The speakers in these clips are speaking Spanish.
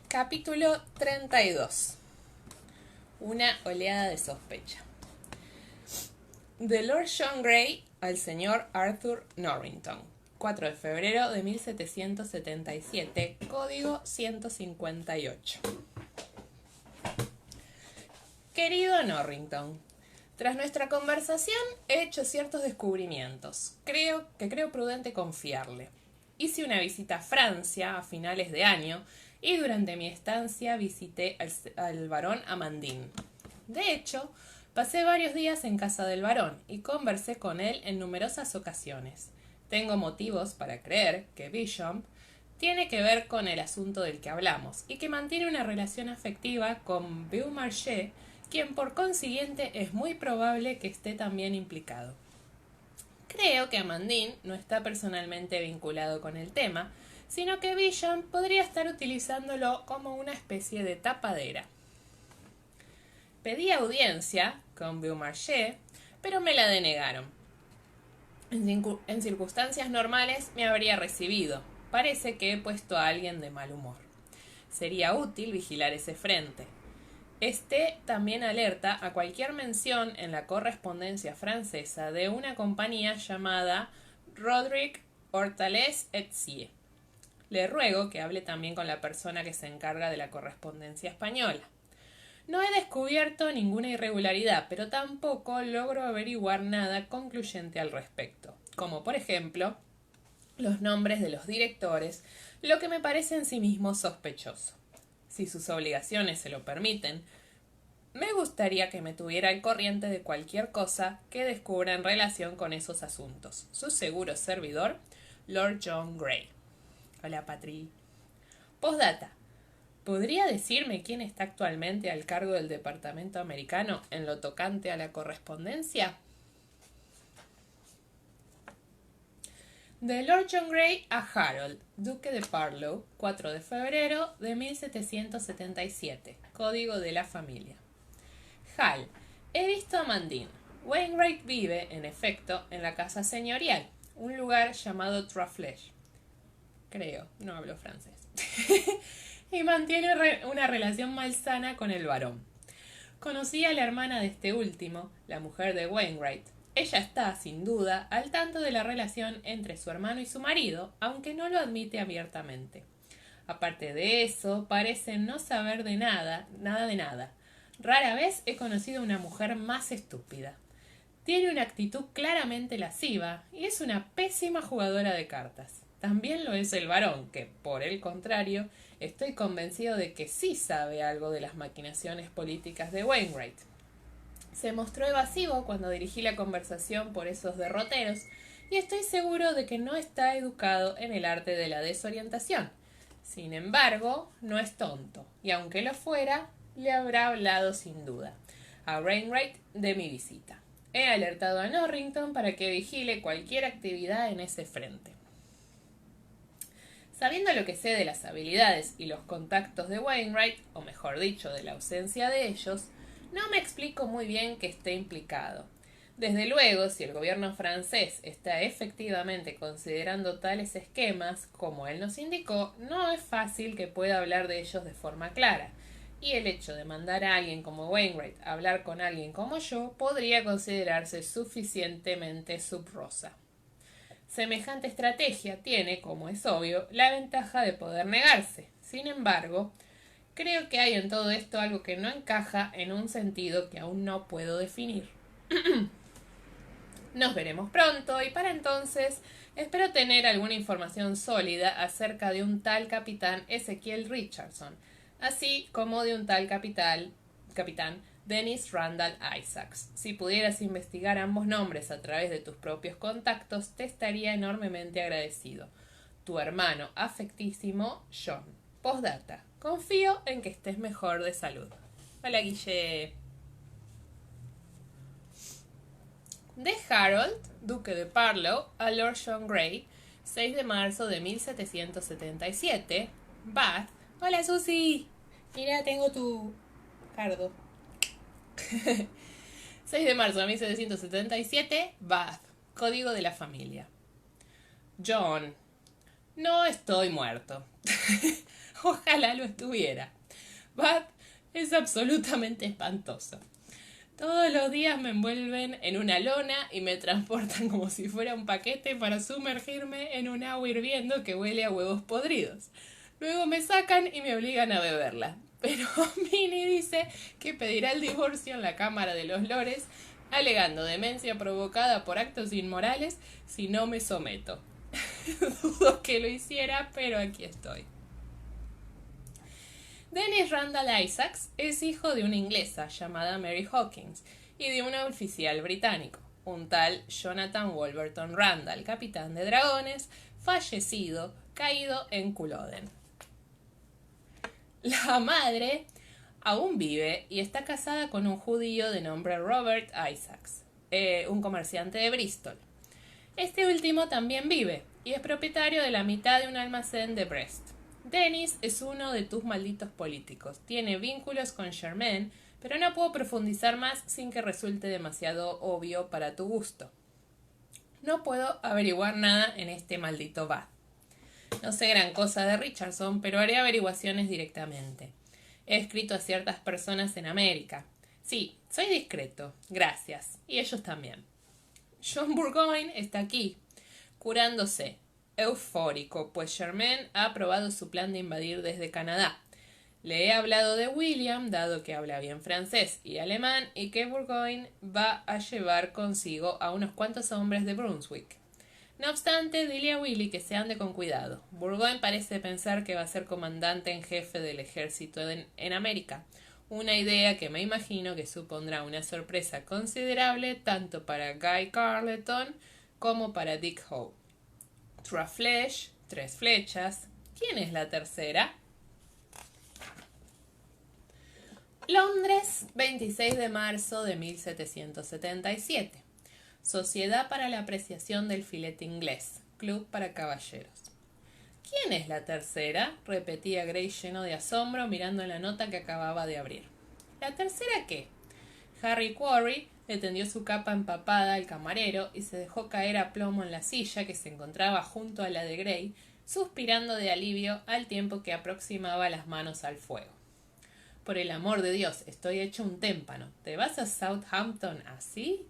Capítulo 32. Una oleada de sospecha. De Lord John Grey al señor Arthur Norrington. 4 de febrero de 1777, código 158. Querido Norrington, tras nuestra conversación he hecho ciertos descubrimientos. Creo prudente confiarle. Hice una visita a Francia a finales de año y durante mi estancia visité al barón Amandine. De hecho, pasé varios días en casa del barón y conversé con él en numerosas ocasiones. Tengo motivos para creer que Bishop tiene que ver con el asunto del que hablamos y que mantiene una relación afectiva con Beaumarchais, quien por consiguiente es muy probable que esté también implicado. Creo que Amandine no está personalmente vinculado con el tema, sino que Bishop podría estar utilizándolo como una especie de tapadera. Pedí audiencia con Beaumarchais, pero me la denegaron. En circunstancias normales me habría recibido. Parece que he puesto a alguien de mal humor. Sería útil vigilar ese frente. Esté también alerta a cualquier mención en la correspondencia francesa de una compañía llamada Roderick Hortalès et Cie. Le ruego que hable también con la persona que se encarga de la correspondencia española. No he descubierto ninguna irregularidad, pero tampoco logro averiguar nada concluyente al respecto, como por ejemplo los nombres de los directores, lo que me parece en sí mismo sospechoso. Si sus obligaciones se lo permiten, me gustaría que me tuviera al corriente de cualquier cosa que descubra en relación con esos asuntos. Su seguro servidor, Lord John Grey. Hola, Patri. Postdata. ¿Podría decirme quién está actualmente al cargo del departamento americano en lo tocante a la correspondencia? De Lord John Grey a Harold, duque de Parlow, 4 de febrero de 1777, código de la familia. Hal, he visto a Amandine. Wainwright vive, en efecto, en la casa señorial, un lugar llamado Traflech. Creo, no hablo francés. Y mantiene una relación malsana con el barón. Conocí a la hermana de este último, la mujer de Wainwright. Ella está, sin duda, al tanto de la relación entre su hermano y su marido, aunque no lo admite abiertamente. Aparte de eso, parece no saber de nada de nada. Rara vez he conocido a una mujer más estúpida. Tiene una actitud claramente lasciva y es una pésima jugadora de cartas. También lo es el varón, que, por el contrario, estoy convencido de que sí sabe algo de las maquinaciones políticas de Wainwright. Se mostró evasivo cuando dirigí la conversación por esos derroteros y estoy seguro de que no está educado en el arte de la desorientación. Sin embargo, no es tonto, y aunque lo fuera, le habrá hablado sin duda a Wainwright de mi visita. He alertado a Norrington para que vigile cualquier actividad en ese frente. Sabiendo lo que sé de las habilidades y los contactos de Wainwright, o mejor dicho, de la ausencia de ellos, no me explico muy bien que esté implicado. Desde luego, si el gobierno francés está efectivamente considerando tales esquemas, como él nos indicó, no es fácil que pueda hablar de ellos de forma clara, y el hecho de mandar a alguien como Wainwright a hablar con alguien como yo podría considerarse suficientemente subrosa. Semejante estrategia tiene, como es obvio, la ventaja de poder negarse. Sin embargo, creo que hay en todo esto algo que no encaja en un sentido que aún no puedo definir. Nos veremos pronto y para entonces espero tener alguna información sólida acerca de un tal capitán Ezekiel Richardson, así como de un tal capitán Dennis Randall Isaacs. Si pudieras investigar ambos nombres a través de tus propios contactos, te estaría enormemente agradecido. Tu hermano afectísimo, John. Postdata. Confío en que estés mejor de salud. Hola, Guille. De Harold, duque de Parlow, a Lord John Grey, 6 de marzo de 1777, Bath. Hola, Susi. Mira, tengo tu cardo. 6 de marzo de 1777, Bath. Código de la familia. John. No estoy muerto. Ojalá lo estuviera. Bud es absolutamente espantoso. Todos los días me envuelven en una lona y me transportan como si fuera un paquete para sumergirme en un agua hirviendo que huele a huevos podridos. Luego me sacan y me obligan a beberla. Pero Minnie dice que pedirá el divorcio en la Cámara de los Lores, alegando demencia provocada por actos inmorales si no me someto. Dudo que lo hiciera, pero aquí estoy. Dennis Randall Isaacs es hijo de una inglesa llamada Mary Hawkins y de un oficial británico, un tal Jonathan Wolverton Randall, capitán de dragones, fallecido, caído en Culloden. La madre aún vive y está casada con un judío de nombre Robert Isaacs, un comerciante de Bristol. Este último también vive y es propietario de la mitad de un almacén de Brest. Dennis es uno de tus malditos políticos. Tiene vínculos con Germaine, pero no puedo profundizar más sin que resulte demasiado obvio para tu gusto. No puedo averiguar nada en este maldito Bath. No sé gran cosa de Richardson, pero haré averiguaciones directamente. He escrito a ciertas personas en América. Sí, soy discreto, gracias. Y ellos también. John Burgoyne está aquí, curándose, eufórico, pues Germaine ha aprobado su plan de invadir desde Canadá. Le he hablado de William, dado que habla bien francés y alemán, y que Burgoyne va a llevar consigo a unos cuantos hombres de Brunswick. No obstante, dile a Willy que se ande con cuidado. Burgoyne parece pensar que va a ser comandante en jefe del ejército en América, una idea que me imagino que supondrá una sorpresa considerable tanto para Guy Carleton como para Dick Howe. Traflesh, 3 flechas. ¿Quién es la tercera? Londres, 26 de marzo de 1777. Sociedad para la apreciación del filete inglés. Club para caballeros. ¿Quién es la tercera?, repetía Gray lleno de asombro mirando la nota que acababa de abrir. ¿La tercera qué? Harry Quarry le tendió su capa empapada al camarero y se dejó caer a plomo en la silla que se encontraba junto a la de Gray, suspirando de alivio al tiempo que aproximaba las manos al fuego. Por el amor de Dios, estoy hecho un témpano. ¿Te vas a Southampton así?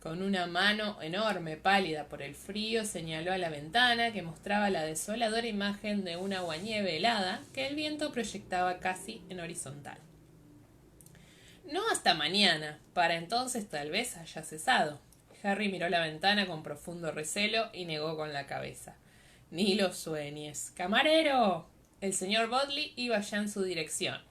Con una mano enorme, pálida por el frío, señaló a la ventana que mostraba la desoladora imagen de una aguanieve helada que el viento proyectaba casi en horizontal. No hasta mañana. Para entonces tal vez haya cesado. Harry miró la ventana con profundo recelo y negó con la cabeza. Ni lo sueñes. ¡Camarero! El señor Bodley iba ya en su dirección,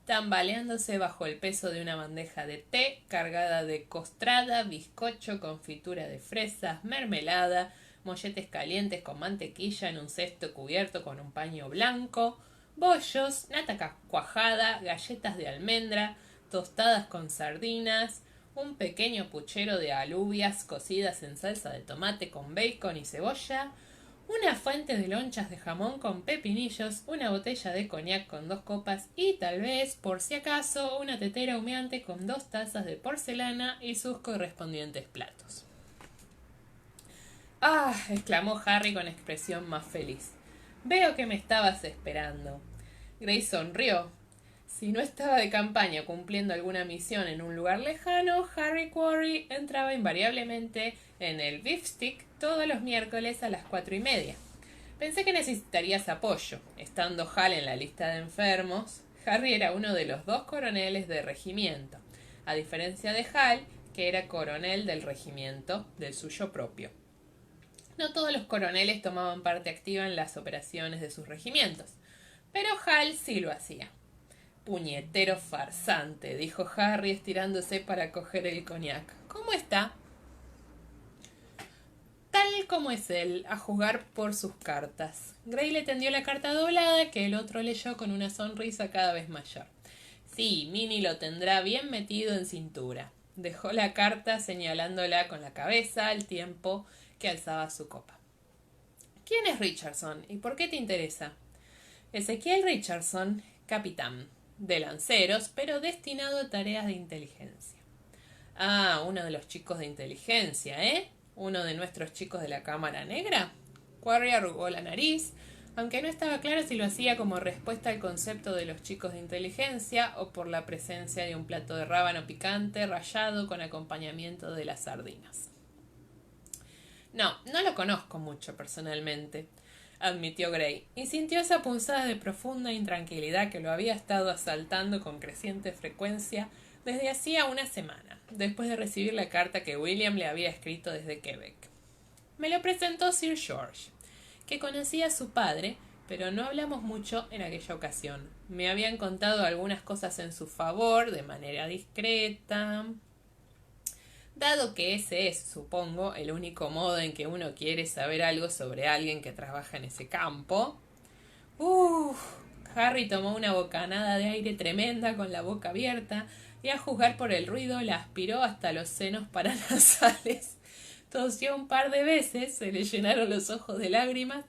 tambaleándose bajo el peso de una bandeja de té cargada de costrada, bizcocho, confitura de fresas, mermelada, molletes calientes con mantequilla en un cesto cubierto con un paño blanco, bollos, nata cuajada, galletas de almendra, tostadas con sardinas, un pequeño puchero de alubias cocidas en salsa de tomate con bacon y cebolla, una fuente de lonchas de jamón con pepinillos, una botella de coñac con 2 copas y tal vez, por si acaso, una tetera humeante con 2 tazas de porcelana y sus correspondientes platos. ¡Ah!, exclamó Harry con expresión más feliz. Veo que me estabas esperando. Gray sonrió. Si no estaba de campaña cumpliendo alguna misión en un lugar lejano, Harry Quarry entraba invariablemente en el Beefsteak todos los miércoles a las 4:30. Pensé que necesitarías apoyo. Estando Hal en la lista de enfermos, Harry era uno de los 2 coroneles de regimiento, a diferencia de Hal, que era coronel del regimiento del suyo propio. No todos los coroneles tomaban parte activa en las operaciones de sus regimientos, pero Hal sí lo hacía. Puñetero farsante, dijo Harry estirándose para coger el coñac. ¿Cómo está? Tal como es él, a juzgar por sus cartas. Gray le tendió la carta doblada que el otro leyó con una sonrisa cada vez mayor. Sí, Minnie lo tendrá bien metido en cintura. Dejó la carta señalándola con la cabeza al tiempo que alzaba su copa. ¿Quién es Richardson y por qué te interesa? Ezequiel Richardson, capitán de lanceros, pero destinado a tareas de inteligencia. Ah, uno de los chicos de inteligencia, ¿eh? ¿Uno de nuestros chicos de la Cámara Negra? Quarry arrugó la nariz, aunque no estaba claro si lo hacía como respuesta al concepto de los chicos de inteligencia o por la presencia de un plato de rábano picante rallado con acompañamiento de las sardinas. No, no lo conozco mucho personalmente, admitió Gray, y sintió esa punzada de profunda intranquilidad que lo había estado asaltando con creciente frecuencia desde hacía una semana, después de recibir la carta que William le había escrito desde Quebec. Me lo presentó Sir George, que conocía a su padre, pero no hablamos mucho en aquella ocasión. Me habían contado algunas cosas en su favor, de manera discreta. Dado que ese es, supongo, el único modo en que uno quiere saber algo sobre alguien que trabaja en ese campo. Harry tomó una bocanada de aire tremenda con la boca abierta y, a juzgar por el ruido, la aspiró hasta los senos paranasales. Tosió un par de veces, se le llenaron los ojos de lágrimas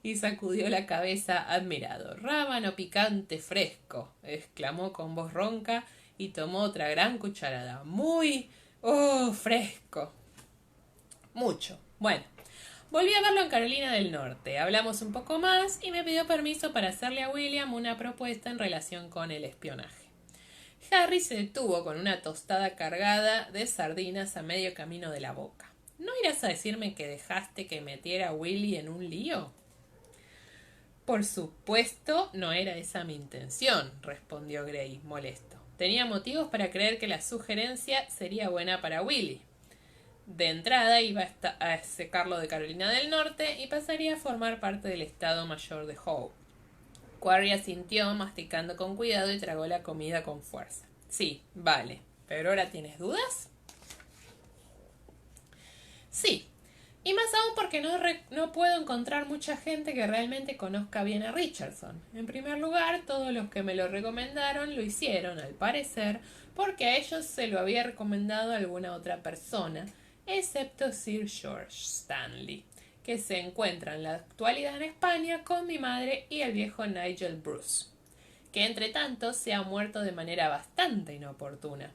y sacudió la cabeza admirado. «Rábano picante fresco», exclamó con voz ronca y tomó otra gran cucharada. «Muy... fresco». «Mucho. Bueno, volví a verlo en Carolina del Norte. Hablamos un poco más y me pidió permiso para hacerle a William una propuesta en relación con el espionaje». Harry se detuvo con una tostada cargada de sardinas a medio camino de la boca. «¿No irás a decirme que dejaste que metiera a Willy en un lío?» «Por supuesto, no era esa mi intención», respondió Gray, molesto. «Tenía motivos para creer que la sugerencia sería buena para Willy. De entrada iba a sacarlo de Carolina del Norte y pasaría a formar parte del Estado Mayor de Howe». Quirrell asintió, masticando con cuidado, y tragó la comida con fuerza. «Sí, vale. ¿Pero ahora tienes dudas?» «Sí. Y más aún porque no puedo encontrar mucha gente que realmente conozca bien a Richardson. En primer lugar, todos los que me lo recomendaron lo hicieron, al parecer, porque a ellos se lo había recomendado alguna otra persona, excepto Sir George Stanley, que se encuentra en la actualidad en España con mi madre y el viejo Nigel Bruce, que entre tanto se ha muerto de manera bastante inoportuna».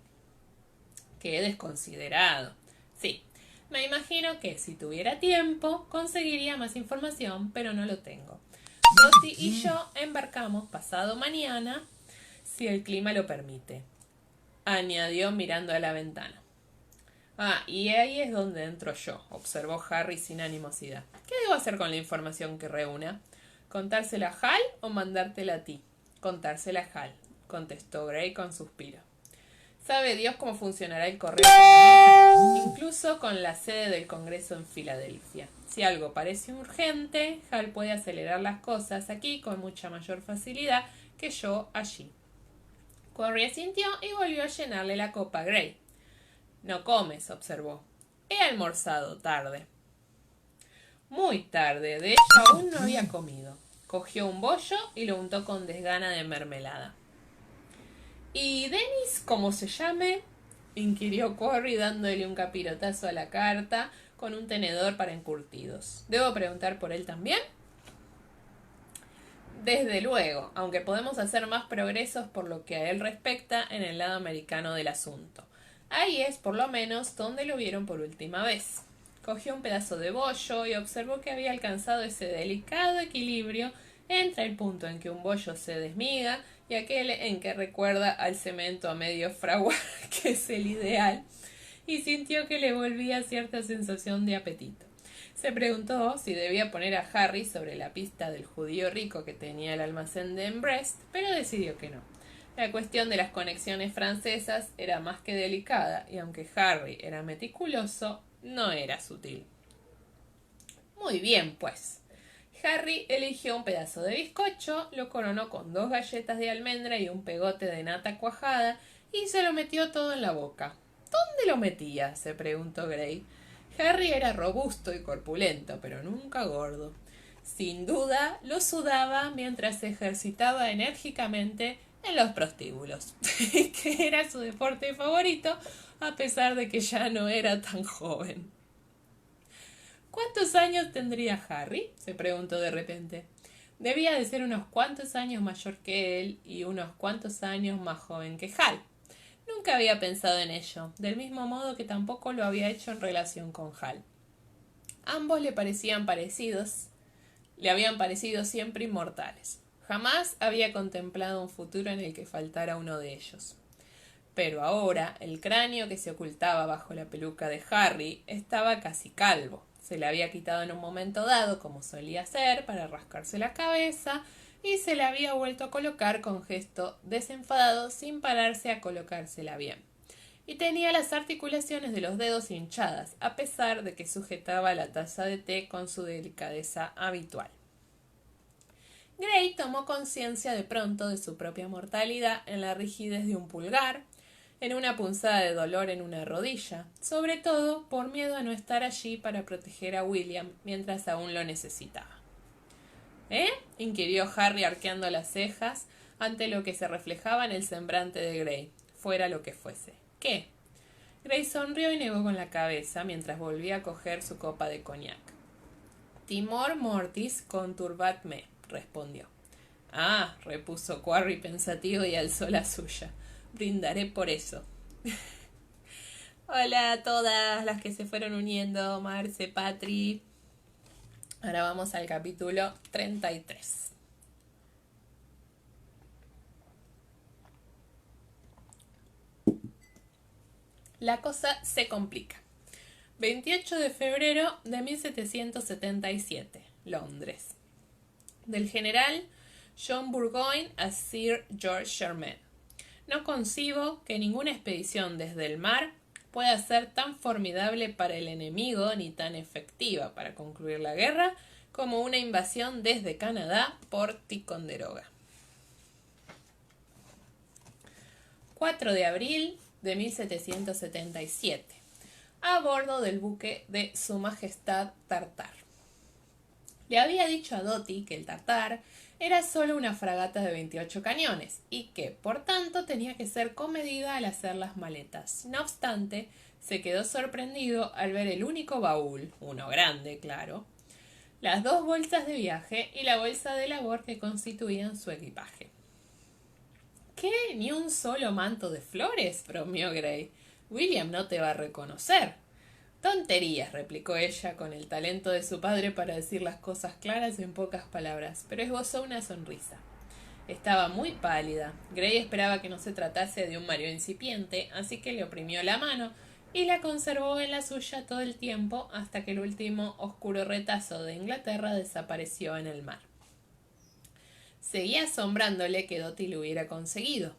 «Qué desconsiderado». «Sí. Me imagino que si tuviera tiempo conseguiría más información, pero no lo tengo. Dottie y yo embarcamos pasado mañana, si el clima lo permite», añadió mirando a la ventana. «Y ahí es donde entro yo», observó Harry sin animosidad. «¿Qué debo hacer con la información que reúna? ¿Contársela a Hal o mandártela a ti?» «Contársela a Hal», contestó Gray con suspiro. «Sabe Dios cómo funcionará el correo incluso con la sede del Congreso en Filadelfia. Si algo parece urgente, Hal puede acelerar las cosas aquí con mucha mayor facilidad que yo allí». Quirrell asintió y volvió a llenarle la copa a Gray. «No comes», observó. «He almorzado tarde». Muy tarde, de hecho aún no había comido. Cogió un bollo y lo untó con desgana de mermelada. «¿Y Dennis, cómo se llame?», inquirió Quirrell dándole un capirotazo a la carta con un tenedor para encurtidos. «¿Debo preguntar por él también?» «Desde luego, aunque podemos hacer más progresos por lo que a él respecta en el lado americano del asunto. Ahí es, por lo menos, donde lo vieron por última vez». Cogió un pedazo de bollo y observó que había alcanzado ese delicado equilibrio entre el punto en que un bollo se desmiga y aquel en que recuerda al cemento a medio fraguar, que es el ideal, y sintió que le volvía cierta sensación de apetito. Se preguntó si debía poner a Harry sobre la pista del judío rico que tenía el almacén de Brest, pero decidió que no. La cuestión de las conexiones francesas era más que delicada, y aunque Harry era meticuloso, no era sutil. Muy bien, pues. Harry eligió un pedazo de bizcocho, lo coronó con 2 galletas de almendra y un pegote de nata cuajada y se lo metió todo en la boca. «¿Dónde lo metía?», se preguntó Gray. Harry era robusto y corpulento, pero nunca gordo. Sin duda lo sudaba mientras se ejercitaba enérgicamente en los prostíbulos, que era su deporte favorito, a pesar de que ya no era tan joven. «¿Cuántos años tendría Harry?», se preguntó de repente. Debía de ser unos cuantos años mayor que él y unos cuantos años más joven que Hal. Nunca había pensado en ello, del mismo modo que tampoco lo había hecho en relación con Hal. Ambos le parecían parecidos, le habían parecido siempre inmortales. Jamás había contemplado un futuro en el que faltara uno de ellos. Pero ahora el cráneo que se ocultaba bajo la peluca de Harry estaba casi calvo. Se le había quitado en un momento dado, como solía hacer, para rascarse la cabeza, y se la había vuelto a colocar con gesto desenfadado sin pararse a colocársela bien. Y tenía las articulaciones de los dedos hinchadas, a pesar de que sujetaba la taza de té con su delicadeza habitual. Gray tomó conciencia de pronto de su propia mortalidad en la rigidez de un pulgar, en una punzada de dolor en una rodilla, sobre todo por miedo a no estar allí para proteger a William mientras aún lo necesitaba. ¿Eh? Inquirió Harry arqueando las cejas ante lo que se reflejaba en el semblante de Gray, fuera lo que fuese. ¿Qué? Gray sonrió y negó con la cabeza mientras volvía a coger su copa de coñac. Timor mortis conturbat me, respondió. Ah, repuso Quirrell pensativo y alzó la suya. Brindaré por eso. Hola a todas las que se fueron uniendo, Marce, Patri. Ahora vamos al capítulo 33. La cosa se complica. 28 de febrero de 1777, Londres. Del general John Burgoyne a Sir George Sherman. No concibo que ninguna expedición desde el mar pueda ser tan formidable para el enemigo ni tan efectiva para concluir la guerra como una invasión desde Canadá por Ticonderoga. 4 de abril de 1777. A bordo del buque de Su Majestad Tartar. Le había dicho a Dotty que el Tartar era solo una fragata de 28 cañones y que, por tanto, tenía que ser comedida al hacer las maletas. No obstante, se quedó sorprendido al ver el único baúl, uno grande, claro, las 2 bolsas de viaje y la bolsa de labor que constituían su equipaje. ¿Qué? ¿Ni un solo manto de flores?, bromeó Gray. William no te va a reconocer. Tonterías, replicó ella, con el talento de su padre para decir las cosas claras en pocas palabras, pero esbozó una sonrisa. Estaba muy pálida. Gray esperaba que no se tratase de un mareo incipiente, así que le oprimió la mano y la conservó en la suya todo el tiempo hasta que el último oscuro retazo de Inglaterra desapareció en el mar. Seguía asombrándole que Dotty lo hubiera conseguido.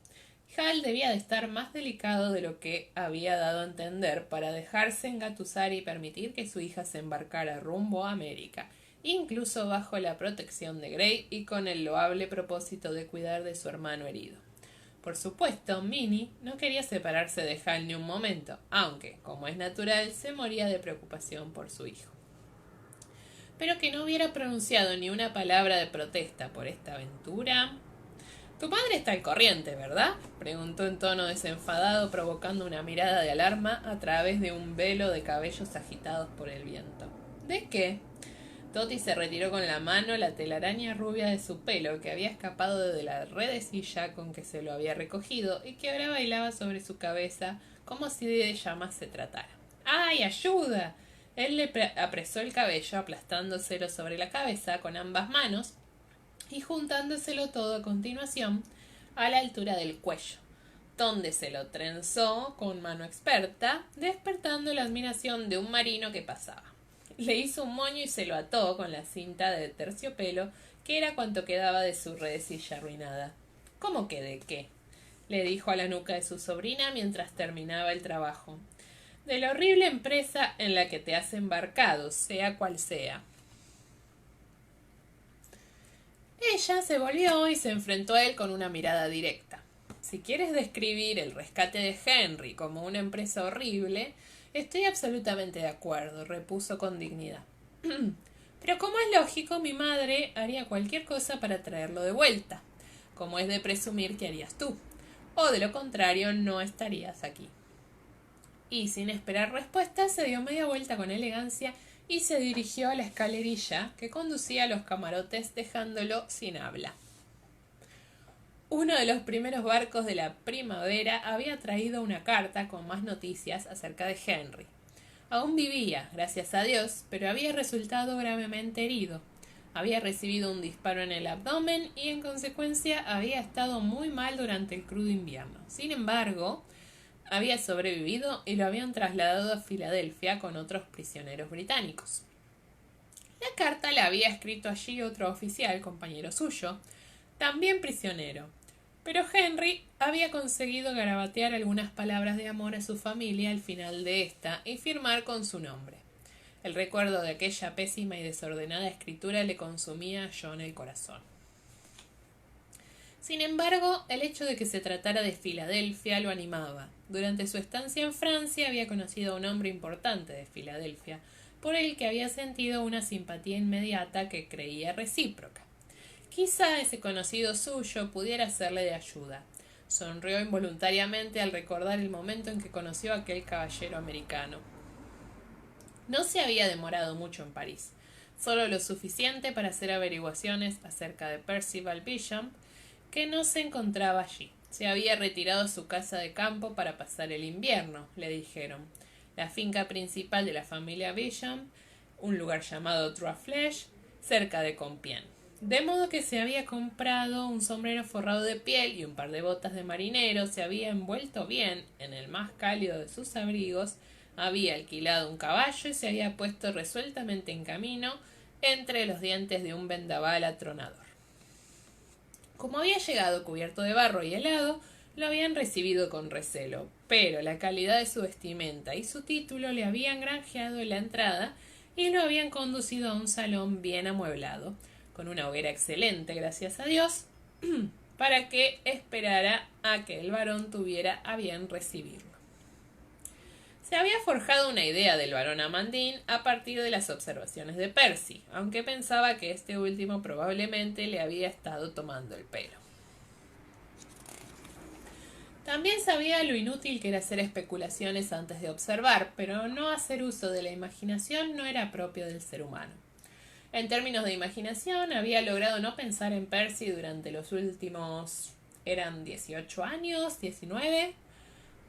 Hal debía de estar más delicado de lo que había dado a entender para dejarse engatusar y permitir que su hija se embarcara rumbo a América, incluso bajo la protección de Gray y con el loable propósito de cuidar de su hermano herido. Por supuesto, Minnie no quería separarse de Hal ni un momento, aunque, como es natural, se moría de preocupación por su hijo. Pero que no hubiera pronunciado ni una palabra de protesta por esta aventura. Tu padre está al corriente, ¿verdad?, preguntó en tono desenfadado, provocando una mirada de alarma a través de un velo de cabellos agitados por el viento. ¿De qué? Dotty se retiró con la mano la telaraña rubia de su pelo, que había escapado de la redecilla con que se lo había recogido y que ahora bailaba sobre su cabeza como si de ella más se tratara. ¡Ay, ayuda! Él le apresó el cabello, aplastándoselo sobre la cabeza con ambas manos y juntándoselo todo a continuación a la altura del cuello, donde se lo trenzó con mano experta, despertando la admiración de un marino que pasaba. Le hizo un moño y se lo ató con la cinta de terciopelo, que era cuanto quedaba de su redecilla arruinada. ¿Cómo que de qué?, le dijo a la nuca de su sobrina mientras terminaba el trabajo. De la horrible empresa en la que te has embarcado, sea cual sea. Ella se volvió y se enfrentó a él con una mirada directa. Si quieres describir el rescate de Henry como una empresa horrible, estoy absolutamente de acuerdo, repuso con dignidad. Pero como es lógico, mi madre haría cualquier cosa para traerlo de vuelta, como es de presumir que harías tú, o de lo contrario no estarías aquí. Y sin esperar respuesta se dio media vuelta con elegancia y se dirigió a la escalerilla que conducía a los camarotes, dejándolo sin habla. Uno de los primeros barcos de la primavera había traído una carta con más noticias acerca de Henry. Aún vivía, gracias a Dios, pero había resultado gravemente herido. Había recibido un disparo en el abdomen y en consecuencia había estado muy mal durante el crudo invierno. Sin embargo, había sobrevivido y lo habían trasladado a Filadelfia con otros prisioneros británicos. La carta la había escrito allí otro oficial, compañero suyo, también prisionero, pero Henry había conseguido garabatear algunas palabras de amor a su familia al final de esta y firmar con su nombre. El recuerdo de aquella pésima y desordenada escritura le consumía a John el corazón. Sin embargo, el hecho de que se tratara de Filadelfia lo animaba. Durante su estancia en Francia había conocido a un hombre importante de Filadelfia, por el que había sentido una simpatía inmediata que creía recíproca. Quizá ese conocido suyo pudiera serle de ayuda. Sonrió involuntariamente al recordar el momento en que conoció a aquel caballero americano. No se había demorado mucho en París, solo lo suficiente para hacer averiguaciones acerca de Percival Beauchamp, que no se encontraba allí. Se había retirado a su casa de campo para pasar el invierno, le dijeron. La finca principal de la familia Beauchamp, un lugar llamado Trois Flèches, cerca de Compiègne. De modo que se había comprado un sombrero forrado de piel y un par de botas de marinero, se había envuelto bien en el más cálido de sus abrigos, había alquilado un caballo y se había puesto resueltamente en camino entre los dientes de un vendaval atronador. Como había llegado cubierto de barro y helado, lo habían recibido con recelo, pero la calidad de su vestimenta y su título le habían granjeado en la entrada y lo habían conducido a un salón bien amueblado, con una hoguera excelente, gracias a Dios, para que esperara a que el varón tuviera a bien recibirlo. Se había forjado una idea del barón Amandine a partir de las observaciones de Percy, aunque pensaba que este último probablemente le había estado tomando el pelo. También sabía lo inútil que era hacer especulaciones antes de observar, pero no hacer uso de la imaginación no era propio del ser humano. En términos de imaginación, había logrado no pensar en Percy durante los últimos... eran 18 años, 19...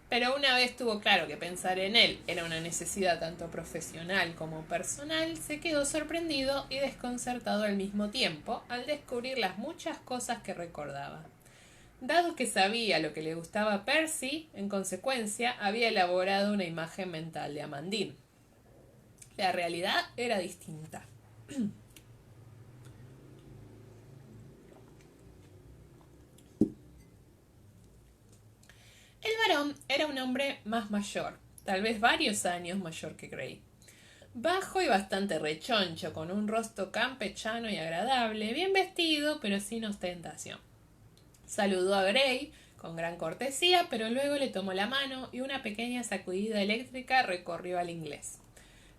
Pero una vez tuvo claro que pensar en él era una necesidad tanto profesional como personal, se quedó sorprendido y desconcertado al mismo tiempo al descubrir las muchas cosas que recordaba. Dado que sabía lo que le gustaba a Percy, en consecuencia, había elaborado una imagen mental de Amandine. La realidad era distinta. El varón era un hombre más mayor, tal vez varios años mayor que Gray. Bajo y bastante rechoncho, con un rostro campechano y agradable, bien vestido, pero sin ostentación. Saludó a Gray con gran cortesía, pero luego le tomó la mano y una pequeña sacudida eléctrica recorrió al inglés.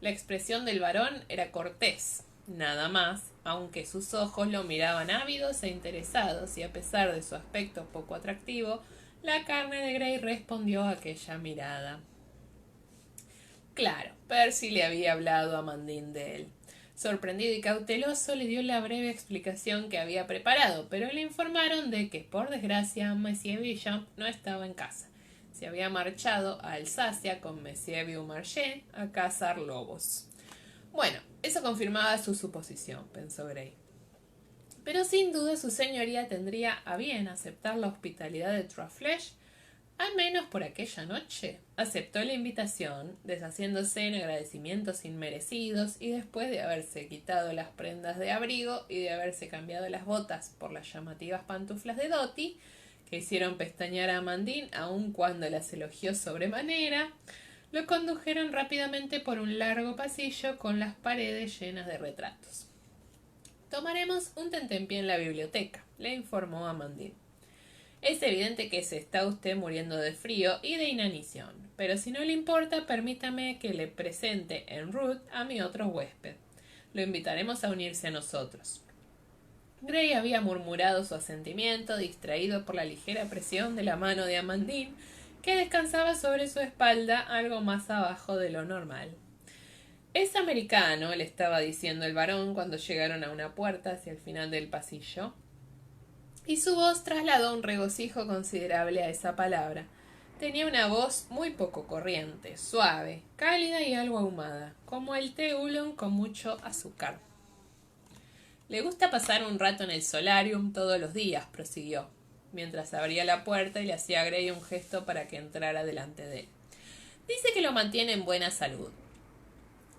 La expresión del varón era cortés, nada más, aunque sus ojos lo miraban ávidos e interesados, y a pesar de su aspecto poco atractivo, la carne de Gray respondió a aquella mirada. Claro, Percy le había hablado a Amandine de él. Sorprendido y cauteloso, le dio la breve explicación que había preparado, pero le informaron de que, por desgracia, Monsieur Beauchamp no estaba en casa. Se había marchado a Alsacia con Monsieur Beaumarchais a cazar lobos. Bueno, eso confirmaba su suposición, pensó Gray. Pero sin duda su señoría tendría a bien aceptar la hospitalidad de Trois Flèches, al menos por aquella noche. Aceptó la invitación, deshaciéndose en agradecimientos inmerecidos, y después de haberse quitado las prendas de abrigo y de haberse cambiado las botas por las llamativas pantuflas de Dotty, que hicieron pestañear a Amandine aun cuando las elogió sobremanera, lo condujeron rápidamente por un largo pasillo con las paredes llenas de retratos. Tomaremos un tentempié en la biblioteca, le informó Amandine. Es evidente que se está usted muriendo de frío y de inanición, pero si no le importa, permítame que le presente en route a mi otro huésped. Lo invitaremos a unirse a nosotros. Gray había murmurado su asentimiento, distraído por la ligera presión de la mano de Amandine, que descansaba sobre su espalda algo más abajo de lo normal. Es americano, le estaba diciendo el varón cuando llegaron a una puerta hacia el final del pasillo, y su voz trasladó un regocijo considerable a esa palabra. Tenía una voz muy poco corriente, suave, cálida y algo ahumada, como el té oolong con mucho azúcar. Le gusta pasar un rato en el solarium todos los días, prosiguió, mientras abría la puerta y le hacía a Gray un gesto para que entrara delante de él. Dice que lo mantiene en buena salud.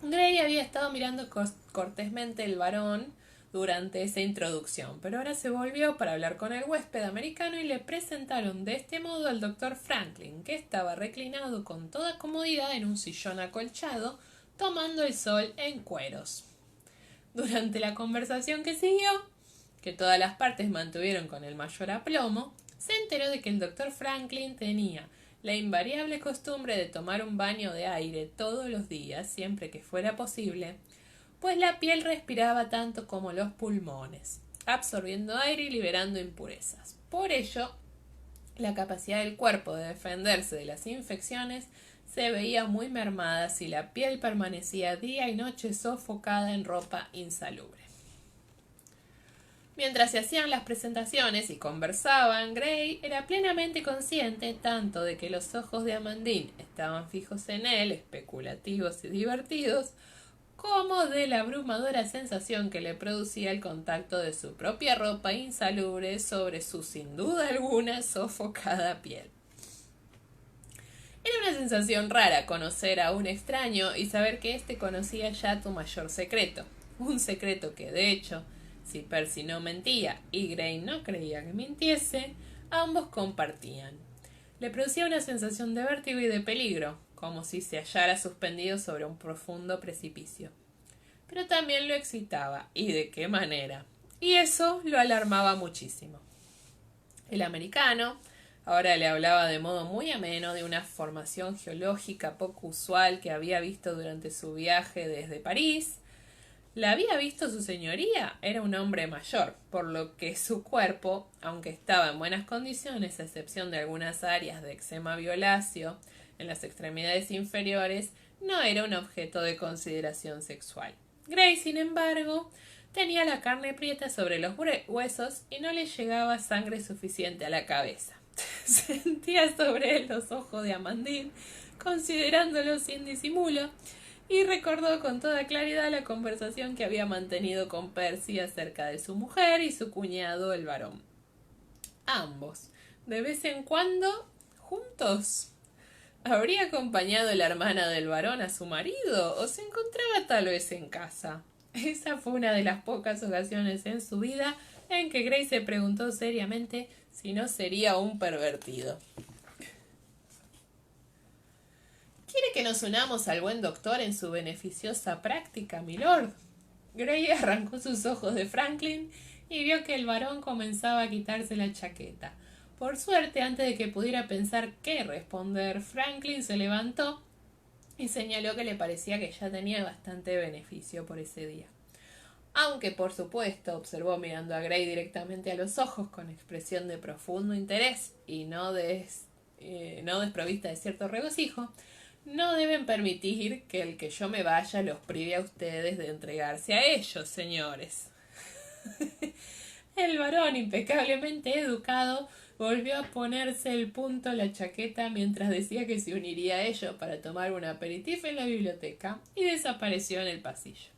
Gray había estado mirando cortésmente el varón durante esa introducción, pero ahora se volvió para hablar con el huésped americano y le presentaron de este modo al doctor Franklin, que estaba reclinado con toda comodidad en un sillón acolchado, tomando el sol en cueros. Durante la conversación que siguió, que todas las partes mantuvieron con el mayor aplomo, se enteró de que el doctor Franklin tenía la invariable costumbre de tomar un baño de aire todos los días, siempre que fuera posible, pues la piel respiraba tanto como los pulmones, absorbiendo aire y liberando impurezas. Por ello, la capacidad del cuerpo de defenderse de las infecciones se veía muy mermada si la piel permanecía día y noche sofocada en ropa insalubre. Mientras se hacían las presentaciones y conversaban, Gray era plenamente consciente tanto de que los ojos de Amandine estaban fijos en él, especulativos y divertidos, como de la abrumadora sensación que le producía el contacto de su propia ropa insalubre sobre su sin duda alguna sofocada piel. Era una sensación rara conocer a un extraño y saber que éste conocía ya tu mayor secreto, un secreto que de hecho, si Percy no mentía y Gray no creía que mintiese, ambos compartían. Le producía una sensación de vértigo y de peligro, como si se hallara suspendido sobre un profundo precipicio. Pero también lo excitaba, y de qué manera. Y eso lo alarmaba muchísimo. El americano ahora le hablaba de modo muy ameno de una formación geológica poco usual que había visto durante su viaje desde París. ¿La había visto su señoría? Era un hombre mayor, por lo que su cuerpo, aunque estaba en buenas condiciones, a excepción de algunas áreas de eczema violáceo en las extremidades inferiores, no era un objeto de consideración sexual. Gray, sin embargo, tenía la carne prieta sobre los huesos y no le llegaba sangre suficiente a la cabeza. Sentía sobre él los ojos de Amandine, considerándolo sin disimulo, y recordó con toda claridad la conversación que había mantenido con Percy acerca de su mujer y su cuñado el varón. Ambos, de vez en cuando, juntos. ¿Habría acompañado la hermana del varón a su marido o se encontraba tal vez en casa? Esa fue una de las pocas ocasiones en su vida en que Gray se preguntó seriamente si no sería un pervertido. ¿Quiere que nos unamos al buen doctor en su beneficiosa práctica, milord? Gray arrancó sus ojos de Franklin y vio que el varón comenzaba a quitarse la chaqueta. Por suerte, antes de que pudiera pensar qué responder, Franklin se levantó y señaló que le parecía que ya tenía bastante beneficio por ese día. Aunque, por supuesto, observó mirando a Gray directamente a los ojos con expresión de profundo interés y no desprovista de cierto regocijo, no deben permitir que el que yo me vaya los prive a ustedes de entregarse a ellos, señores. El varón, impecablemente educado, volvió a ponerse el punto la chaqueta mientras decía que se uniría a ellos para tomar un aperitif en la biblioteca y desapareció en el pasillo.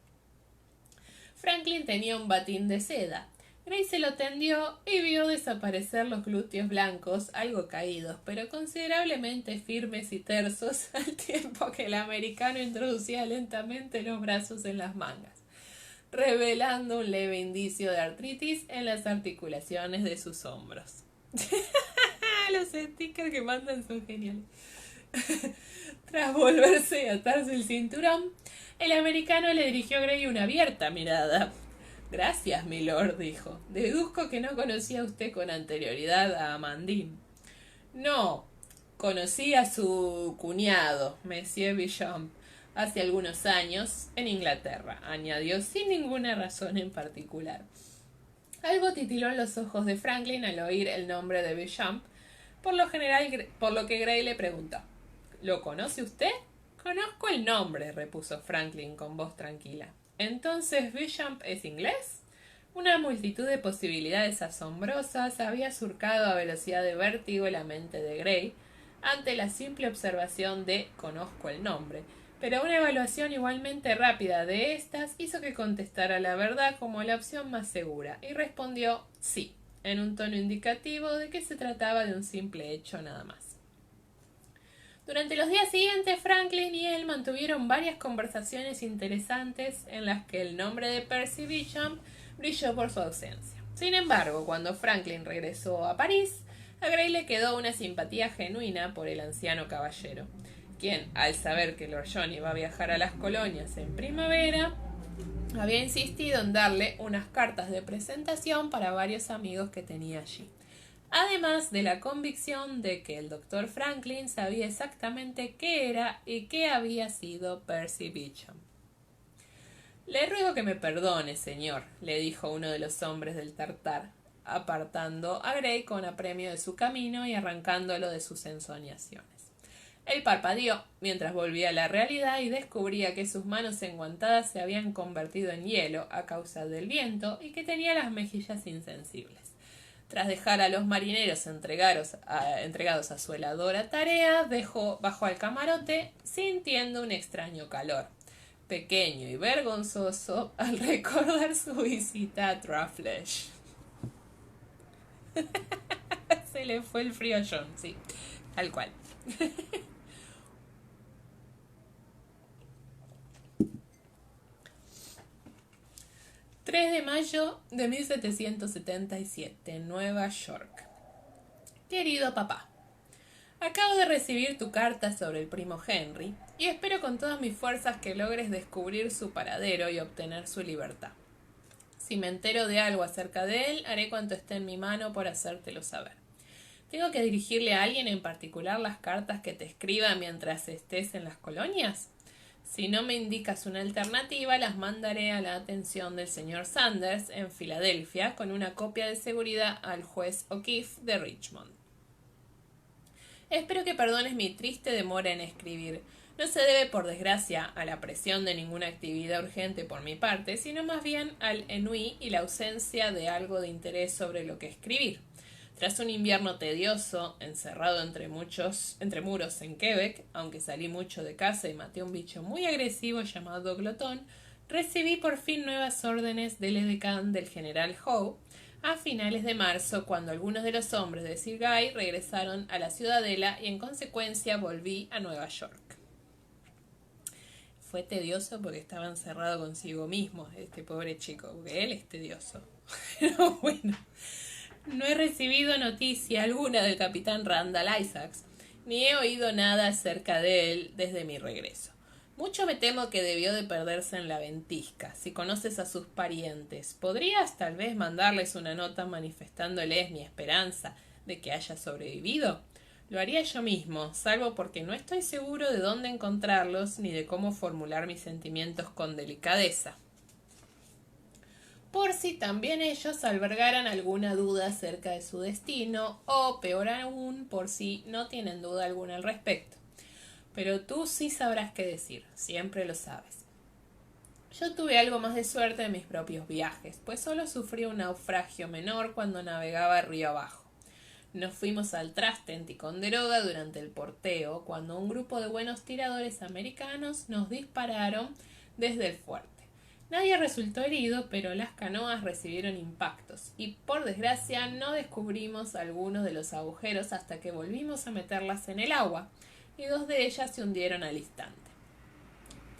Franklin tenía un batín de seda. Gray se lo tendió y vio desaparecer los glúteos blancos, algo caídos, pero considerablemente firmes y tersos, al tiempo que el americano introducía lentamente los brazos en las mangas, revelando un leve indicio de artritis en las articulaciones de sus hombros. Los stickers que mandan son geniales. Tras volverse a atarse el cinturón, el americano le dirigió a Gray una abierta mirada. Gracias, milord, dijo. Deduzco que no conocía usted con anterioridad a Amandine. No, conocí a su cuñado, Monsieur Beauchamp, hace algunos años en Inglaterra, añadió sin ninguna razón en particular. Algo titiló en los ojos de Franklin al oír el nombre de Beauchamp, por lo que Gray le preguntó: ¿Lo conoce usted? Conozco el nombre, repuso Franklin con voz tranquila. ¿Entonces Beauchamp es inglés? Una multitud de posibilidades asombrosas había surcado a velocidad de vértigo la mente de Gray ante la simple observación de «conozco el nombre», pero una evaluación igualmente rápida de estas hizo que contestara la verdad como la opción más segura, y respondió sí, en un tono indicativo de que se trataba de un simple hecho nada más. Durante los días siguientes, Franklin y él mantuvieron varias conversaciones interesantes en las que el nombre de Percy Beauchamp brilló por su ausencia. Sin embargo, cuando Franklin regresó a París, a Gray le quedó una simpatía genuina por el anciano caballero, quien, al saber que Lord John iba a viajar a las colonias en primavera, había insistido en darle unas cartas de presentación para varios amigos que tenía allí. Además de la convicción de que el doctor Franklin sabía exactamente qué era y qué había sido Percy Beauchamp. Le ruego que me perdone, señor, le dijo uno de los hombres del Tartar, apartando a Gray con apremio de su camino y arrancándolo de sus ensoñaciones. Él parpadeó mientras volvía a la realidad y descubría que sus manos enguantadas se habían convertido en hielo a causa del viento y que tenía las mejillas insensibles. Tras dejar a los marineros entregados a su heladora tarea, bajó al camarote sintiendo un extraño calor, pequeño y vergonzoso, al recordar su visita a Trufflesh. Se le fue el frío a John, sí, tal cual. 3 de mayo de 1777, Nueva York. Querido papá, acabo de recibir tu carta sobre el primo Henry y espero con todas mis fuerzas que logres descubrir su paradero y obtener su libertad. Si me entero de algo acerca de él, haré cuanto esté en mi mano por hacértelo saber. ¿Tengo que dirigirle a alguien en particular las cartas que te escriba mientras estés en las colonias? Si no me indicas una alternativa, las mandaré a la atención del señor Sanders en Filadelfia con una copia de seguridad al juez O'Keefe de Richmond. Espero que perdones mi triste demora en escribir. No se debe, por desgracia, a la presión de ninguna actividad urgente por mi parte, sino más bien al ennui y la ausencia de algo de interés sobre lo que escribir. Tras un invierno tedioso, encerrado entre muros en Quebec, aunque salí mucho de casa y maté a un bicho muy agresivo llamado Glotón, recibí por fin nuevas órdenes del edecán del general Howe a finales de marzo, cuando algunos de los hombres de Sir Guy regresaron a la ciudadela y en consecuencia volví a Nueva York. Fue tedioso porque estaba encerrado consigo mismo, este pobre chico, porque él es tedioso. Pero bueno, no he recibido noticia alguna del capitán Randall Isaacs, ni he oído nada acerca de él desde mi regreso. Mucho me temo que debió de perderse en la ventisca. Si conoces a sus parientes, ¿podrías tal vez mandarles una nota manifestándoles mi esperanza de que haya sobrevivido? Lo haría yo mismo, salvo porque no estoy seguro de dónde encontrarlos ni de cómo formular mis sentimientos con delicadeza, por si también ellos albergaran alguna duda acerca de su destino, o peor aún, por si no tienen duda alguna al respecto. Pero tú sí sabrás qué decir, siempre lo sabes. Yo tuve algo más de suerte en mis propios viajes, pues solo sufrí un naufragio menor cuando navegaba río abajo. Nos fuimos al traste en Ticonderoga durante el porteo, cuando un grupo de buenos tiradores americanos nos dispararon desde el fuerte. Nadie resultó herido, pero las canoas recibieron impactos y, por desgracia, no descubrimos algunos de los agujeros hasta que volvimos a meterlas en el agua, y 2 de ellas se hundieron al instante.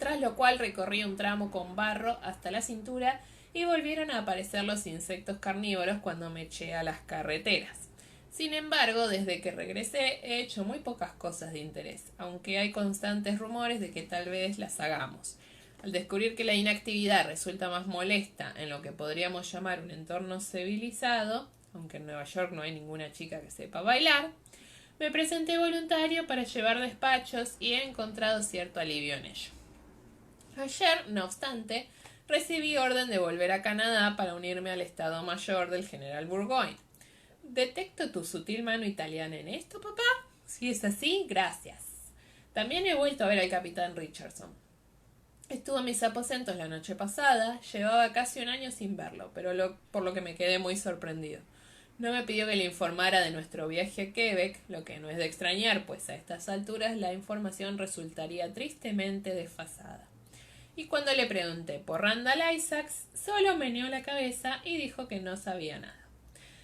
Tras lo cual recorrí un tramo con barro hasta la cintura y volvieron a aparecer los insectos carnívoros cuando me eché a las carreteras. Sin embargo, desde que regresé he hecho muy pocas cosas de interés, aunque hay constantes rumores de que tal vez las hagamos. Al descubrir que la inactividad resulta más molesta en lo que podríamos llamar un entorno civilizado, aunque en Nueva York no hay ninguna chica que sepa bailar, me presenté voluntario para llevar despachos y he encontrado cierto alivio en ello. Ayer, no obstante, recibí orden de volver a Canadá para unirme al Estado Mayor del general Burgoyne. ¿Detecto tu sutil mano italiana en esto, papá? Si es así, gracias. También he vuelto a ver al capitán Richardson. Estuvo en mis aposentos la noche pasada, llevaba casi un año sin verlo, pero por lo que me quedé muy sorprendido. No me pidió que le informara de nuestro viaje a Quebec, lo que no es de extrañar, pues a estas alturas la información resultaría tristemente desfasada. Y cuando le pregunté por Randall Isaacs, solo meneó la cabeza y dijo que no sabía nada.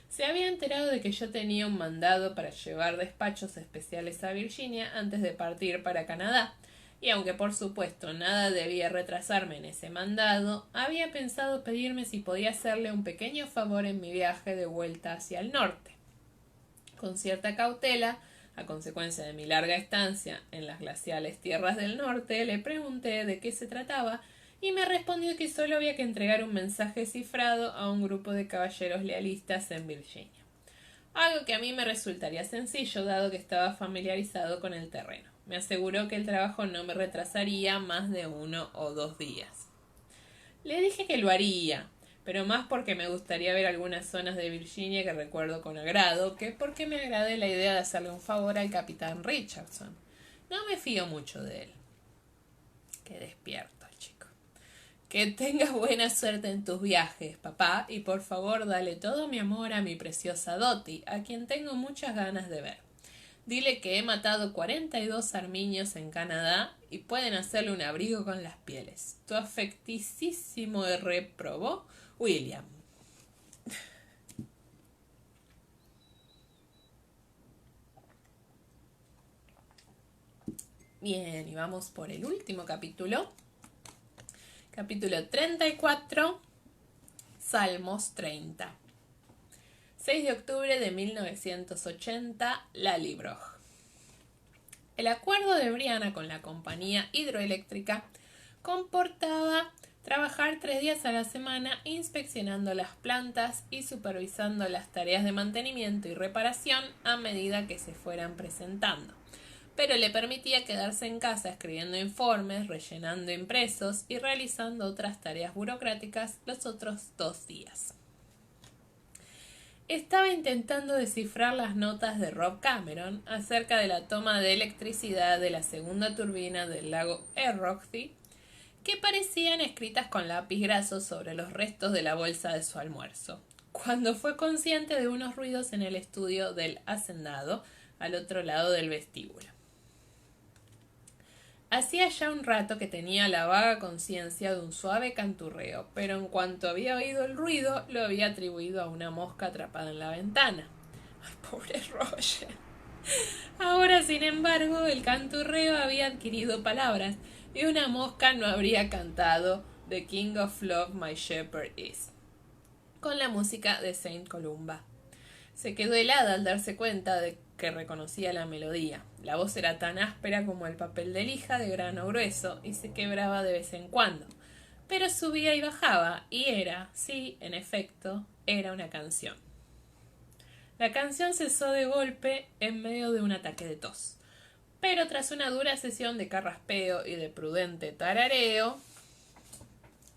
Se había enterado de que yo tenía un mandado para llevar despachos especiales a Virginia antes de partir para Canadá, y aunque por supuesto nada debía retrasarme en ese mandado, había pensado pedirme si podía hacerle un pequeño favor en mi viaje de vuelta hacia el norte. Con cierta cautela, a consecuencia de mi larga estancia en las glaciales tierras del norte, le pregunté de qué se trataba y me respondió que solo había que entregar un mensaje cifrado a un grupo de caballeros lealistas en Virginia. Algo que a mí me resultaría sencillo, dado que estaba familiarizado con el terreno. Me aseguró que el trabajo no me retrasaría más de 1 o 2 días. Le dije que lo haría, pero más porque me gustaría ver algunas zonas de Virginia que recuerdo con agrado, que porque me agradé la idea de hacerle un favor al capitán Richardson. No me fío mucho de él. Qué despierto el chico. Que tengas buena suerte en tus viajes, papá, y por favor dale todo mi amor a mi preciosa Dottie, a quien tengo muchas ganas de ver. Dile que he matado 42 armiños en Canadá y pueden hacerle un abrigo con las pieles. Tu afectísimo reprobó, William. Bien, y vamos por el último capítulo. Capítulo 34, Salmos 30. 6 de octubre de 1980, Lallybroch. El acuerdo de Brianna con la compañía hidroeléctrica comportaba trabajar 3 días a la semana inspeccionando las plantas y supervisando las tareas de mantenimiento y reparación a medida que se fueran presentando, pero le permitía quedarse en casa escribiendo informes, rellenando impresos y realizando otras tareas burocráticas los otros 2 días. Estaba intentando descifrar las notas de Rob Cameron acerca de la toma de electricidad de la segunda turbina del lago Errochty, que parecían escritas con lápiz graso sobre los restos de la bolsa de su almuerzo, cuando fue consciente de unos ruidos en el estudio del hacendado al otro lado del vestíbulo. Hacía ya un rato que tenía la vaga conciencia de un suave canturreo, pero en cuanto había oído el ruido, lo había atribuido a una mosca atrapada en la ventana. ¡Ay, pobre Roger! Ahora, sin embargo, el canturreo había adquirido palabras, y una mosca no habría cantado The King of Love My Shepherd Is, con la música de Saint Columba. Se quedó helada al darse cuenta de que reconocía la melodía. La voz era tan áspera como el papel de lija de grano grueso y se quebraba de vez en cuando, pero subía y bajaba y era, sí, en efecto, era una canción. La canción cesó de golpe en medio de un ataque de tos, pero tras una dura sesión de carraspeo y de prudente tarareo,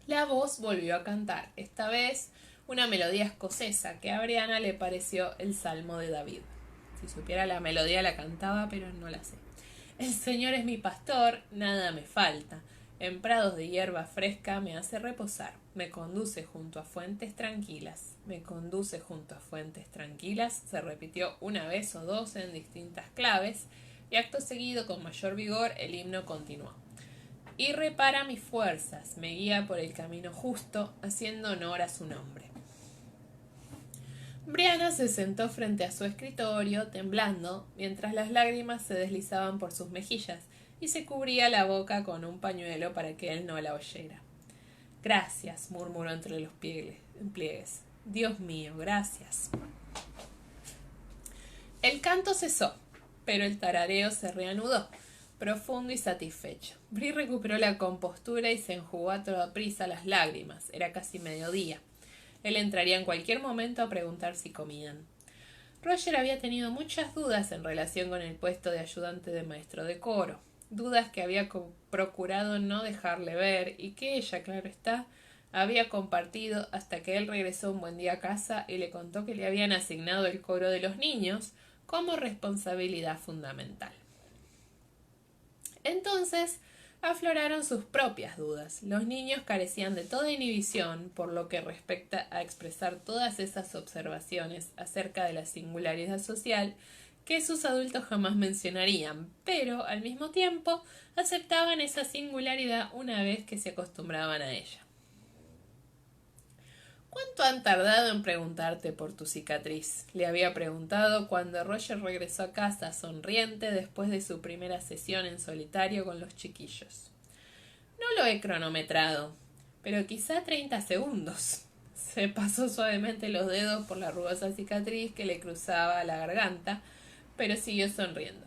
la voz volvió a cantar, esta vez una melodía escocesa que a Brianna le pareció el Salmo de David. Si supiera la melodía la cantaba, pero no la sé. El Señor es mi pastor, nada me falta. En prados de hierba fresca me hace reposar. Me conduce junto a fuentes tranquilas. Me conduce junto a fuentes tranquilas. Se repitió una vez o dos en distintas claves y acto seguido con mayor vigor el himno continuó. Y repara mis fuerzas, me guía por el camino justo, haciendo honor a su nombre. Brianna se sentó frente a su escritorio, temblando, mientras las lágrimas se deslizaban por sus mejillas y se cubría la boca con un pañuelo para que él no la oyera. Gracias, murmuró entre los pliegues. Dios mío, gracias. El canto cesó, pero el tarareo se reanudó, profundo y satisfecho. Bree recuperó la compostura y se enjugó a toda prisa las lágrimas. Era casi mediodía. Él entraría en cualquier momento a preguntar si comían. Roger había tenido muchas dudas en relación con el puesto de ayudante de maestro de coro, dudas que había procurado no dejarle ver y que ella, claro está, había compartido hasta que él regresó un buen día a casa y le contó que le habían asignado el coro de los niños como responsabilidad fundamental. Entonces afloraron sus propias dudas. Los niños carecían de toda inhibición por lo que respecta a expresar todas esas observaciones acerca de la singularidad social que sus adultos jamás mencionarían, pero al mismo tiempo aceptaban esa singularidad una vez que se acostumbraban a ella. ¿Cuánto han tardado en preguntarte por tu cicatriz?, le había preguntado cuando Roger regresó a casa sonriente después de su primera sesión en solitario con los chiquillos. No lo he cronometrado, pero quizá 30 segundos. Se pasó suavemente los dedos por la rugosa cicatriz que le cruzaba la garganta, pero siguió sonriendo.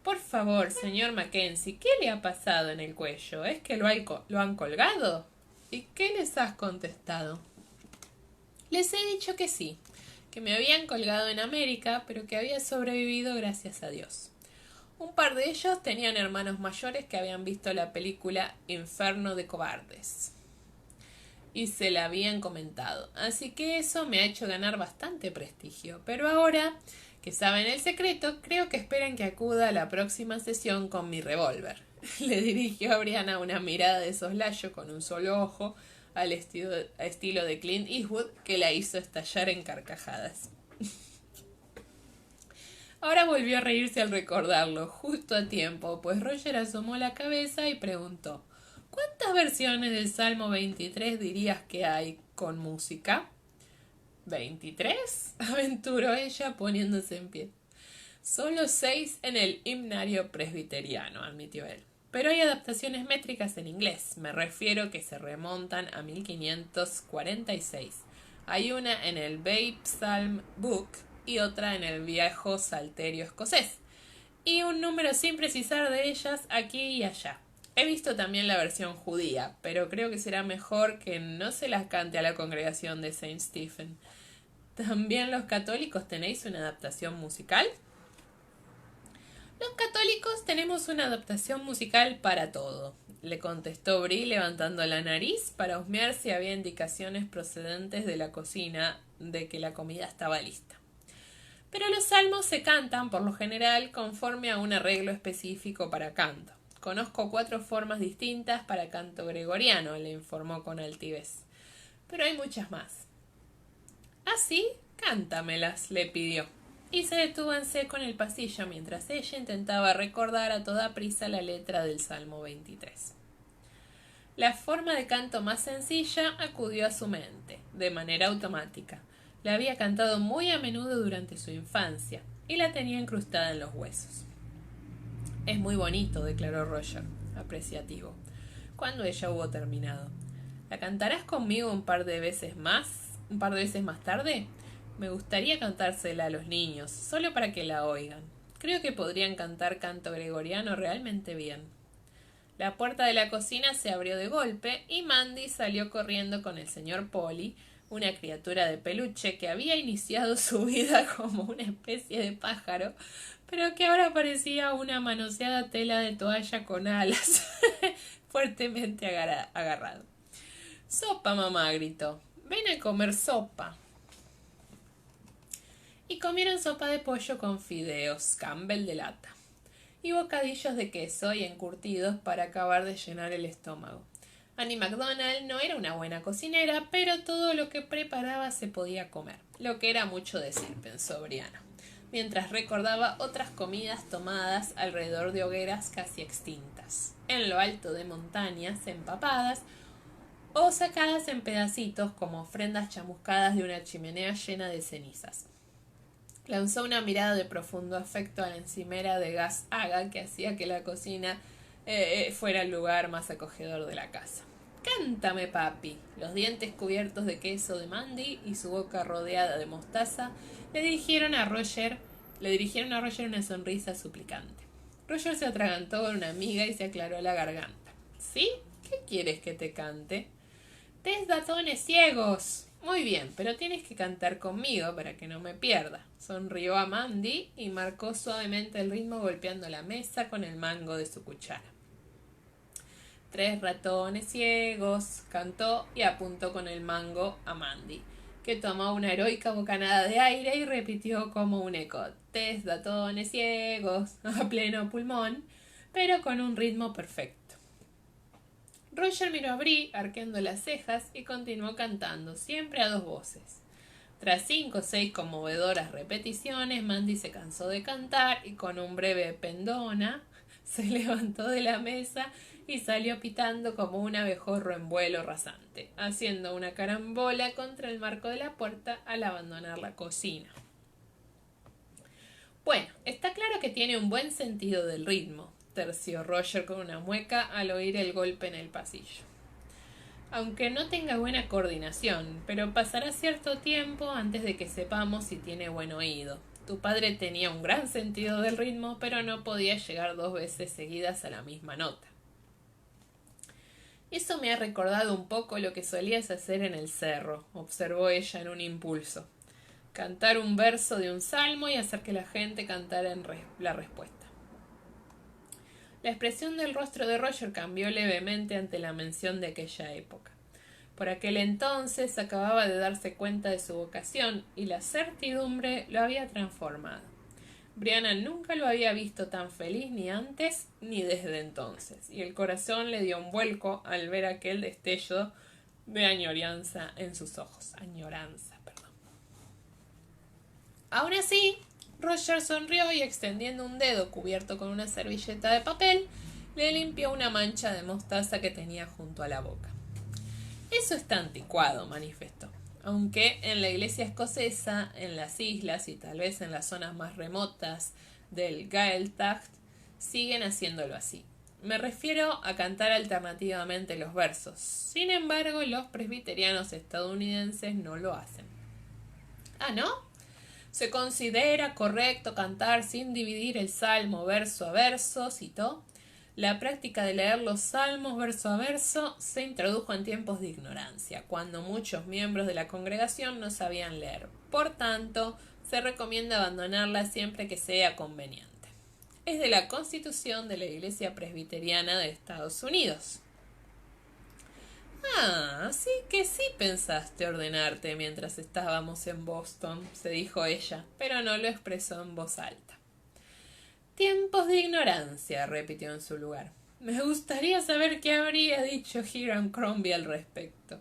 Por favor, señor Mackenzie, ¿qué le ha pasado en el cuello? ¿Es que lo han colgado? ¿Y qué les has contestado? Les he dicho que sí, que me habían colgado en América, pero que había sobrevivido gracias a Dios. Un par de ellos tenían hermanos mayores que habían visto la película Inferno de Cobardes y se la habían comentado, así que eso me ha hecho ganar bastante prestigio, pero ahora que saben el secreto, creo que esperan que acuda a la próxima sesión con mi revólver. Le dirigió a Brianna una mirada de soslayo con un solo ojo, al estilo de Clint Eastwood, que la hizo estallar en carcajadas. Ahora volvió a reírse al recordarlo, justo a tiempo, pues Roger asomó la cabeza y preguntó: ¿cuántas versiones del Salmo 23 dirías que hay con música? ¿23? Aventuró ella poniéndose en pie. Solo 6 en el himnario presbiteriano, admitió él. Pero hay adaptaciones métricas en inglés, me refiero que se remontan a 1546. Hay una en el Babe Psalm Book y otra en el viejo Salterio escocés, y un número sin precisar de ellas aquí y allá. He visto también la versión judía, pero creo que será mejor que no se las cante a la congregación de Saint Stephen. ¿También los católicos tenéis una adaptación musical? Los católicos tenemos una adaptación musical para todo, le contestó Brie levantando la nariz para husmear si había indicaciones procedentes de la cocina de que la comida estaba lista. Pero los salmos se cantan, por lo general, conforme a un arreglo específico para canto. Conozco 4 formas distintas para canto gregoriano, le informó con altivez. Pero hay muchas más. ¿Así? Cántamelas, le pidió. Y se detuvo en seco en el pasillo mientras ella intentaba recordar a toda prisa la letra del Salmo 23. La forma de canto más sencilla acudió a su mente, de manera automática. La había cantado muy a menudo durante su infancia y la tenía incrustada en los huesos. Es muy bonito, declaró Roger, apreciativo, cuando ella hubo terminado. ¿La cantarás conmigo un par de veces más tarde? Me gustaría cantársela a los niños, solo para que la oigan. Creo que podrían cantar canto gregoriano realmente bien. La puerta de la cocina se abrió de golpe y Mandy salió corriendo con el señor Polly, una criatura de peluche que había iniciado su vida como una especie de pájaro, pero que ahora parecía una manoseada tela de toalla con alas, fuertemente agarrado. «Sopa, mamá», gritó. «Ven a comer sopa». Y comieron sopa de pollo con fideos Campbell de lata y bocadillos de queso y encurtidos para acabar de llenar el estómago. Annie MacDonald no era una buena cocinera, pero todo lo que preparaba se podía comer, lo que era mucho decir, pensó Brianna, mientras recordaba otras comidas tomadas alrededor de hogueras casi extintas, en lo alto de montañas empapadas o sacadas en pedacitos como ofrendas chamuscadas de una chimenea llena de cenizas. Lanzó una mirada de profundo afecto a la encimera de gas Aga que hacía que la cocina fuera el lugar más acogedor de la casa. «Cántame, papi». Los dientes cubiertos de queso de Mandy y su boca rodeada de mostaza le dirigieron a Roger una sonrisa suplicante. Roger se atragantó con una miga y se aclaró la garganta. ¿Sí? ¿Qué quieres que te cante? «Desdatones ciegos». Muy bien, pero tienes que cantar conmigo para que no me pierda. Sonrió a Mandy y marcó suavemente el ritmo golpeando la mesa con el mango de su cuchara. «3 ratones ciegos», cantó y apuntó con el mango a Mandy, que tomó una heroica bocanada de aire y repitió como un eco: «3 ratones ciegos», a pleno pulmón, pero con un ritmo perfecto. Roger miró a Bree, arqueando las cejas, y continuó cantando, siempre a dos voces. Tras 5 o 6 conmovedoras repeticiones, Mandy se cansó de cantar y con un breve pendona se levantó de la mesa y salió pitando como un abejorro en vuelo rasante, haciendo una carambola contra el marco de la puerta al abandonar la cocina. Bueno, está claro que tiene un buen sentido del ritmo, terció Roger con una mueca al oír el golpe en el pasillo. Aunque no tenga buena coordinación, pero pasará cierto tiempo antes de que sepamos si tiene buen oído. Tu padre tenía un gran sentido del ritmo, pero no podía llegar 2 veces seguidas a la misma nota. Eso me ha recordado un poco lo que solías hacer en el cerro, observó ella en un impulso. Cantar un verso de un salmo y hacer que la gente cantara la respuesta. La expresión del rostro de Roger cambió levemente ante la mención de aquella época. Por aquel entonces acababa de darse cuenta de su vocación y la certidumbre lo había transformado. Brianna nunca lo había visto tan feliz ni antes ni desde entonces, y el corazón le dio un vuelco al ver aquel destello de añoranza en sus ojos. Aún así, Roger sonrió y extendiendo un dedo cubierto con una servilleta de papel, le limpió una mancha de mostaza que tenía junto a la boca. Eso está anticuado, manifestó. Aunque en la iglesia escocesa, en las islas y tal vez en las zonas más remotas del Gaeltacht, siguen haciéndolo así. Me refiero a cantar alternativamente los versos. Sin embargo, los presbiterianos estadounidenses no lo hacen. ¿Ah, no? Se considera correcto cantar sin dividir el salmo verso a verso, citó. La práctica de leer los salmos verso a verso se introdujo en tiempos de ignorancia, cuando muchos miembros de la congregación no sabían leer. Por tanto, se recomienda abandonarla siempre que sea conveniente. Es de la Constitución de la Iglesia Presbiteriana de Estados Unidos. Ah, así que sí pensaste ordenarte mientras estábamos en Boston, se dijo ella, pero no lo expresó en voz alta. Tiempos de ignorancia, repitió en su lugar. Me gustaría saber qué habría dicho Hiram Crombie al respecto.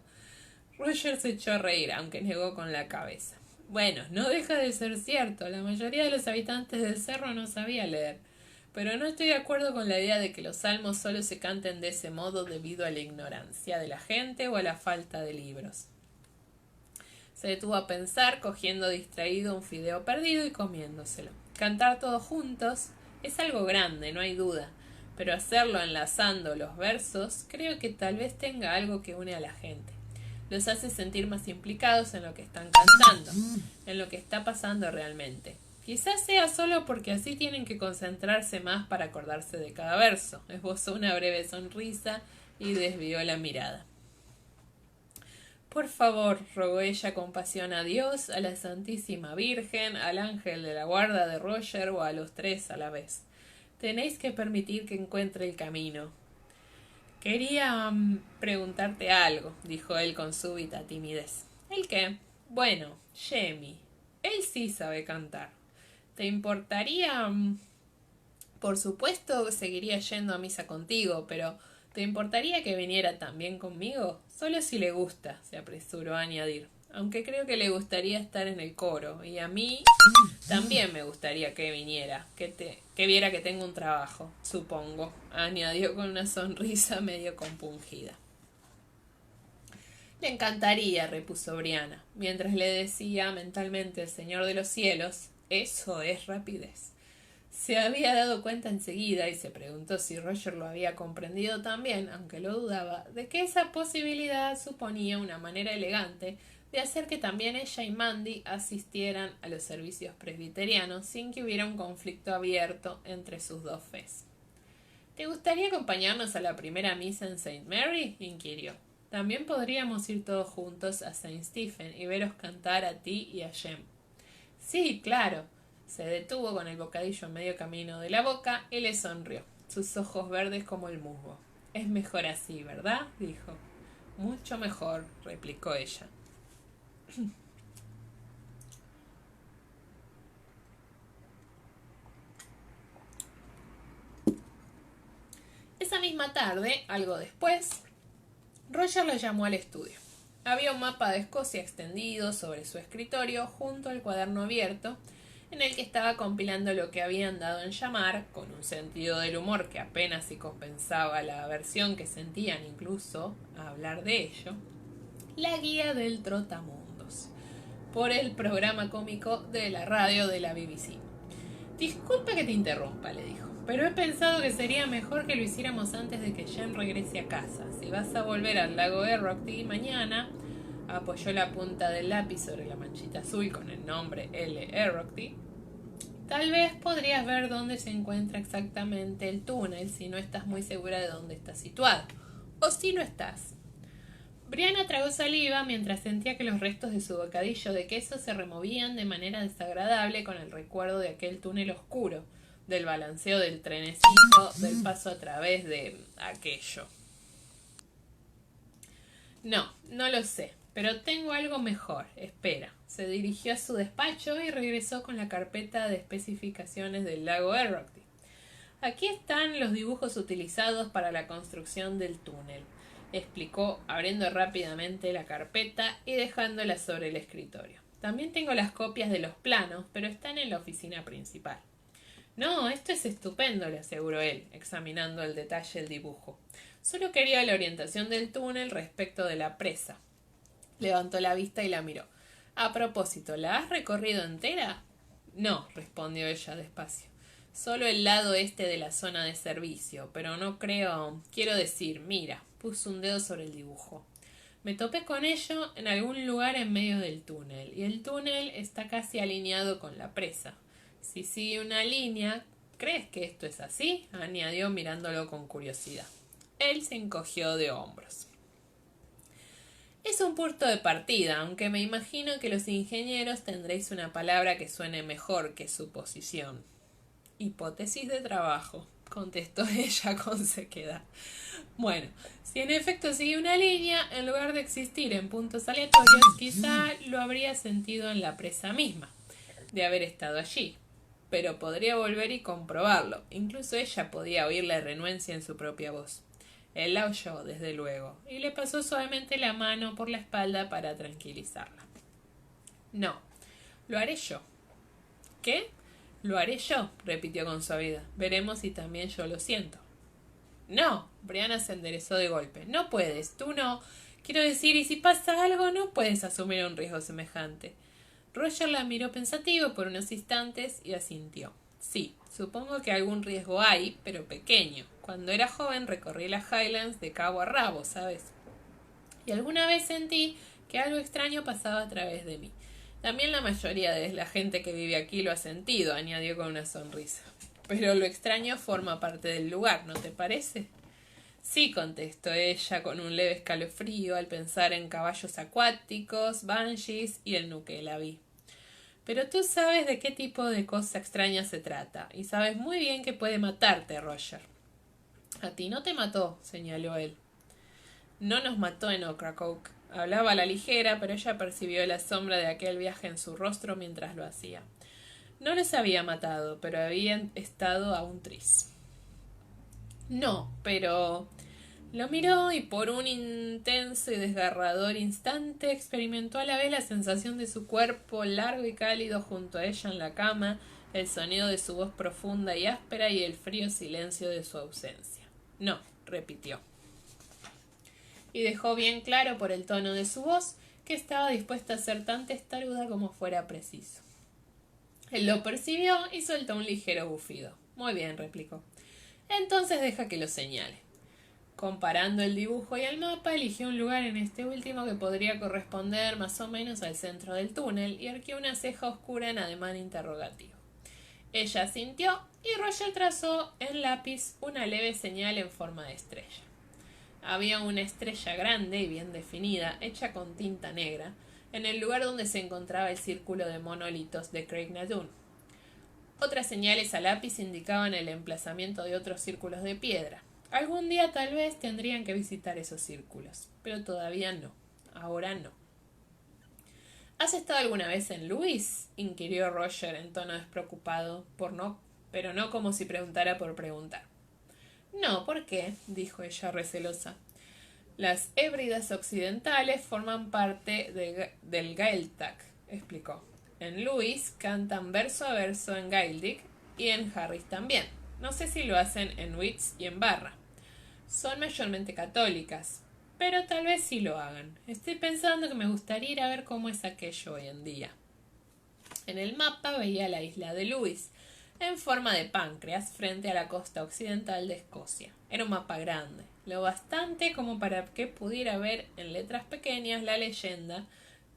Roger se echó a reír, aunque negó con la cabeza. Bueno, no deja de ser cierto, la mayoría de los habitantes del cerro no sabía leer, pero no estoy de acuerdo con la idea de que los salmos solo se canten de ese modo debido a la ignorancia de la gente o a la falta de libros. Se detuvo a pensar, cogiendo distraído un fideo perdido y comiéndoselo. Cantar todos juntos es algo grande, no hay duda, pero hacerlo enlazando los versos creo que tal vez tenga algo que une a la gente. Los hace sentir más implicados en lo que están cantando, en lo que está pasando realmente. Quizás sea solo porque así tienen que concentrarse más para acordarse de cada verso. Esbozó una breve sonrisa y desvió la mirada. Por favor, rogó ella con pasión a Dios, a la Santísima Virgen, al ángel de la guarda de Roger o a los 3 a la vez. Tenéis que permitir que encuentre el camino. Quería preguntarte algo, dijo él con súbita timidez. ¿El qué? Bueno, Jamie. Él sí sabe cantar. ¿Te importaría? Por supuesto, seguiría yendo a misa contigo, pero ¿te importaría que viniera también conmigo? Solo si le gusta, se apresuró a añadir. Aunque creo que le gustaría estar en el coro, y a mí también me gustaría que viniera, que viera que tengo un trabajo, supongo, añadió con una sonrisa medio compungida. Le encantaría, repuso Brianna, mientras le decía mentalmente el Señor de los cielos, eso es rapidez. Se había dado cuenta enseguida y se preguntó si Roger lo había comprendido también, aunque lo dudaba, de que esa posibilidad suponía una manera elegante de hacer que también ella y Mandy asistieran a los servicios presbiterianos sin que hubiera un conflicto abierto entre sus dos fes. ¿Te gustaría acompañarnos a la primera misa en St. Mary? Inquirió. También podríamos ir todos juntos a St. Stephen y veros cantar a ti y a Jem. Sí, claro. Se detuvo con el bocadillo en medio camino de la boca y le sonrió, sus ojos verdes como el musgo. Es mejor así, ¿verdad? Dijo. Mucho mejor, replicó ella. Esa misma tarde, algo después, Roger la llamó al estudio. Había un mapa de Escocia extendido sobre su escritorio junto al cuaderno abierto, en el que estaba compilando lo que habían dado en llamar, con un sentido del humor que apenas si compensaba la aversión que sentían incluso a hablar de ello, la guía del trotamundos, por el programa cómico de la radio de la BBC. Disculpa que te interrumpa, le dijo, pero he pensado que sería mejor que lo hiciéramos antes de que Jen regrese a casa. Si vas a volver al lago Errockty mañana, apoyó la punta del lápiz sobre la manchita azul con el nombre L. Errockty, tal vez podrías ver dónde se encuentra exactamente el túnel si no estás muy segura de dónde está situado. O si no estás. Brianna tragó saliva mientras sentía que los restos de su bocadillo de queso se removían de manera desagradable con el recuerdo de aquel túnel oscuro, del balanceo del trenecito, del paso a través de aquello. No lo sé, pero tengo algo mejor. Espera. Se dirigió a su despacho y regresó con la carpeta de especificaciones del lago Errockty. Aquí están los dibujos utilizados para la construcción del túnel, explicó, abriendo rápidamente la carpeta y dejándola sobre el escritorio. También tengo las copias de los planos, pero están en la oficina principal. No, esto es estupendo, le aseguró él, examinando al detalle el dibujo. Solo quería la orientación del túnel respecto de la presa. Levantó la vista y la miró. A propósito, ¿la has recorrido entera? No, respondió ella despacio. Solo el lado este de la zona de servicio, pero no creo... Quiero decir, mira, puso un dedo sobre el dibujo. Me topé con ello en algún lugar en medio del túnel, y el túnel está casi alineado con la presa. Si sigue una línea... ¿Crees que esto es así?, añadió mirándolo con curiosidad. Él se encogió de hombros. Es un punto de partida, aunque me imagino que los ingenieros tendréis una palabra que suene mejor que suposición. Hipótesis de trabajo, contestó ella con sequedad. Bueno, si en efecto sigue una línea, en lugar de existir en puntos aleatorios, quizá lo habría sentido en la presa misma, de haber estado allí. Pero podría volver y comprobarlo. Incluso ella podía oír la renuencia en su propia voz. Él la oyó, desde luego, y le pasó suavemente la mano por la espalda para tranquilizarla. No, lo haré yo. ¿Qué? Lo haré yo, repitió con suavidad. Veremos si también yo lo siento. No, Brianna se enderezó de golpe. No puedes, tú no. Quiero decir, y si pasa algo, no puedes asumir un riesgo semejante. Roger la miró pensativo por unos instantes y asintió. Sí, supongo que algún riesgo hay, pero pequeño. Cuando era joven recorrí las Highlands de cabo a rabo, ¿sabes? Y alguna vez sentí que algo extraño pasaba a través de mí. También la mayoría de la gente que vive aquí lo ha sentido, añadió con una sonrisa. Pero lo extraño forma parte del lugar, ¿no te parece? Sí, contestó ella con un leve escalofrío al pensar en caballos acuáticos, banshees y el Nukeelavi. Pero tú sabes de qué tipo de cosa extraña se trata, y sabes muy bien que puede matarte, Roger. A ti no te mató, señaló él. No nos mató en Ocracoke. Hablaba a la ligera, pero ella percibió la sombra de aquel viaje en su rostro mientras lo hacía. No les había matado, pero habían estado a un tris. No, pero... Lo miró y por un intenso y desgarrador instante experimentó a la vez la sensación de su cuerpo largo y cálido junto a ella en la cama, el sonido de su voz profunda y áspera y el frío silencio de su ausencia. No, repitió. Y dejó bien claro por el tono de su voz que estaba dispuesta a ser tan testaruda como fuera preciso. Él lo percibió y soltó un ligero bufido. Muy bien, replicó. Entonces deja que lo señale. Comparando el dibujo y el mapa, eligió un lugar en este último que podría corresponder más o menos al centro del túnel y arqueó una ceja oscura en ademán interrogativo. Ella asintió y Roger trazó en lápiz una leve señal en forma de estrella. Había una estrella grande y bien definida, hecha con tinta negra, en el lugar donde se encontraba el círculo de monolitos de Craignadoon. Otras señales a lápiz indicaban el emplazamiento de otros círculos de piedra. Algún día tal vez tendrían que visitar esos círculos, pero todavía no. Ahora no. ¿Has estado alguna vez en Lewis?, inquirió Roger en tono despreocupado, pero no como si preguntara por preguntar. No, ¿por qué?, dijo ella recelosa. Las Hébridas occidentales forman parte del Gaeltacht, explicó. En Lewis cantan verso a verso en Gaelic y en Harris también. No sé si lo hacen en Wits y en Barra. Son mayormente católicas, pero tal vez sí lo hagan. Estoy pensando que me gustaría ir a ver cómo es aquello hoy en día. En el mapa veía la isla de Lewis, en forma de páncreas, frente a la costa occidental de Escocia. Era un mapa grande, lo bastante como para que pudiera ver en letras pequeñas la leyenda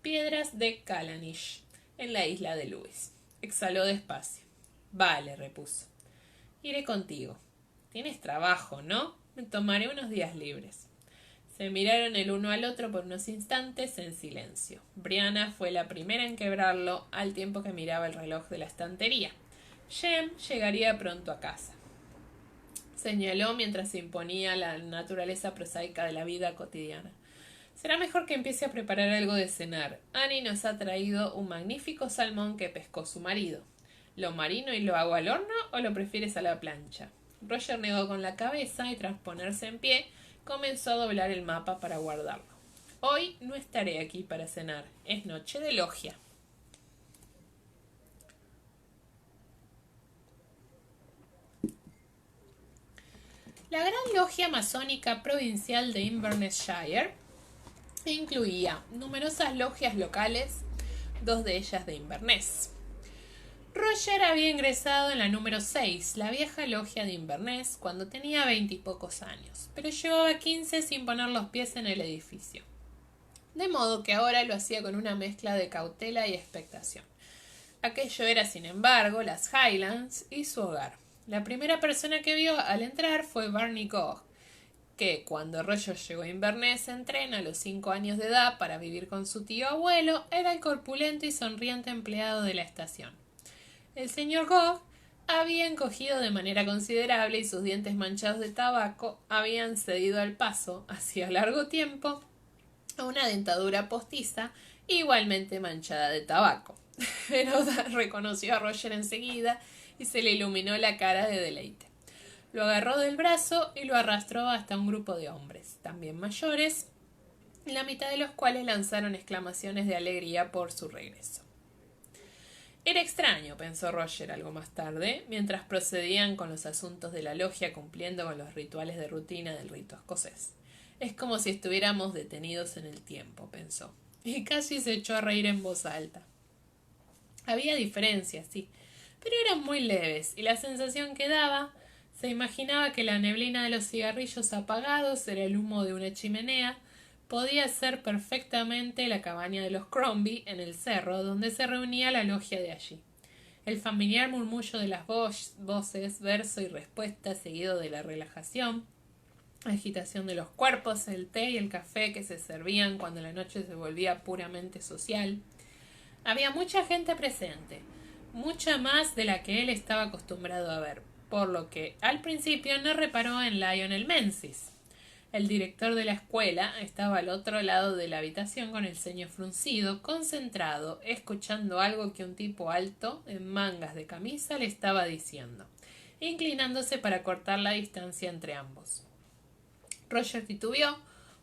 Piedras de Callanish, en la isla de Lewis. Exhaló despacio. Vale, repuso. Iré contigo. Tienes trabajo, ¿no? Me tomaré unos días libres. Se miraron el uno al otro por unos instantes en silencio. Brianna fue la primera en quebrarlo al tiempo que miraba el reloj de la estantería. Jem llegaría pronto a casa. Señaló mientras se imponía la naturaleza prosaica de la vida cotidiana. Será mejor que empiece a preparar algo de cenar. Annie nos ha traído un magnífico salmón que pescó su marido. ¿Lo marino y lo hago al horno o lo prefieres a la plancha? Roger negó con la cabeza y tras ponerse en pie, comenzó a doblar el mapa para guardarlo. Hoy no estaré aquí para cenar. Es noche de logia. La Gran Logia Masónica Provincial de Inverness-Shire incluía numerosas logias locales, dos de ellas de Inverness. Roger había ingresado en la número 6, la vieja logia de Inverness, cuando tenía 20 y pocos años, pero llevaba 15 sin poner los pies en el edificio. De modo que ahora lo hacía con una mezcla de cautela y expectación. Aquello era, sin embargo, las Highlands y su hogar. La primera persona que vio al entrar fue Barney Gogh, que cuando Roger llegó a Inverness en tren a los 5 años de edad para vivir con su tío abuelo, era el corpulento y sonriente empleado de la estación. El señor Gogh había encogido de manera considerable y sus dientes manchados de tabaco habían cedido al paso, hacía largo tiempo, a una dentadura postiza igualmente manchada de tabaco. Pero reconoció a Roger enseguida y se le iluminó la cara de deleite. Lo agarró del brazo y lo arrastró hasta un grupo de hombres, también mayores, la mitad de los cuales lanzaron exclamaciones de alegría por su regreso. Era extraño, pensó Roger algo más tarde, mientras procedían con los asuntos de la logia cumpliendo con los rituales de rutina del rito escocés. Es como si estuviéramos detenidos en el tiempo, pensó, y casi se echó a reír en voz alta. Había diferencias, sí, pero eran muy leves, y la sensación que daba, se imaginaba que la neblina de los cigarrillos apagados era el humo de una chimenea, podía ser perfectamente la cabaña de los Crombie en el cerro, donde se reunía la logia de allí. El familiar murmullo de las voces, verso y respuesta, seguido de la relajación, agitación de los cuerpos, el té y el café que se servían cuando la noche se volvía puramente social. Había mucha gente presente, mucha más de la que él estaba acostumbrado a ver, por lo que al principio no reparó en Lionel Menzies. El director de la escuela estaba al otro lado de la habitación con el ceño fruncido, concentrado, escuchando algo que un tipo alto, en mangas de camisa, le estaba diciendo, inclinándose para cortar la distancia entre ambos. Roger titubeó,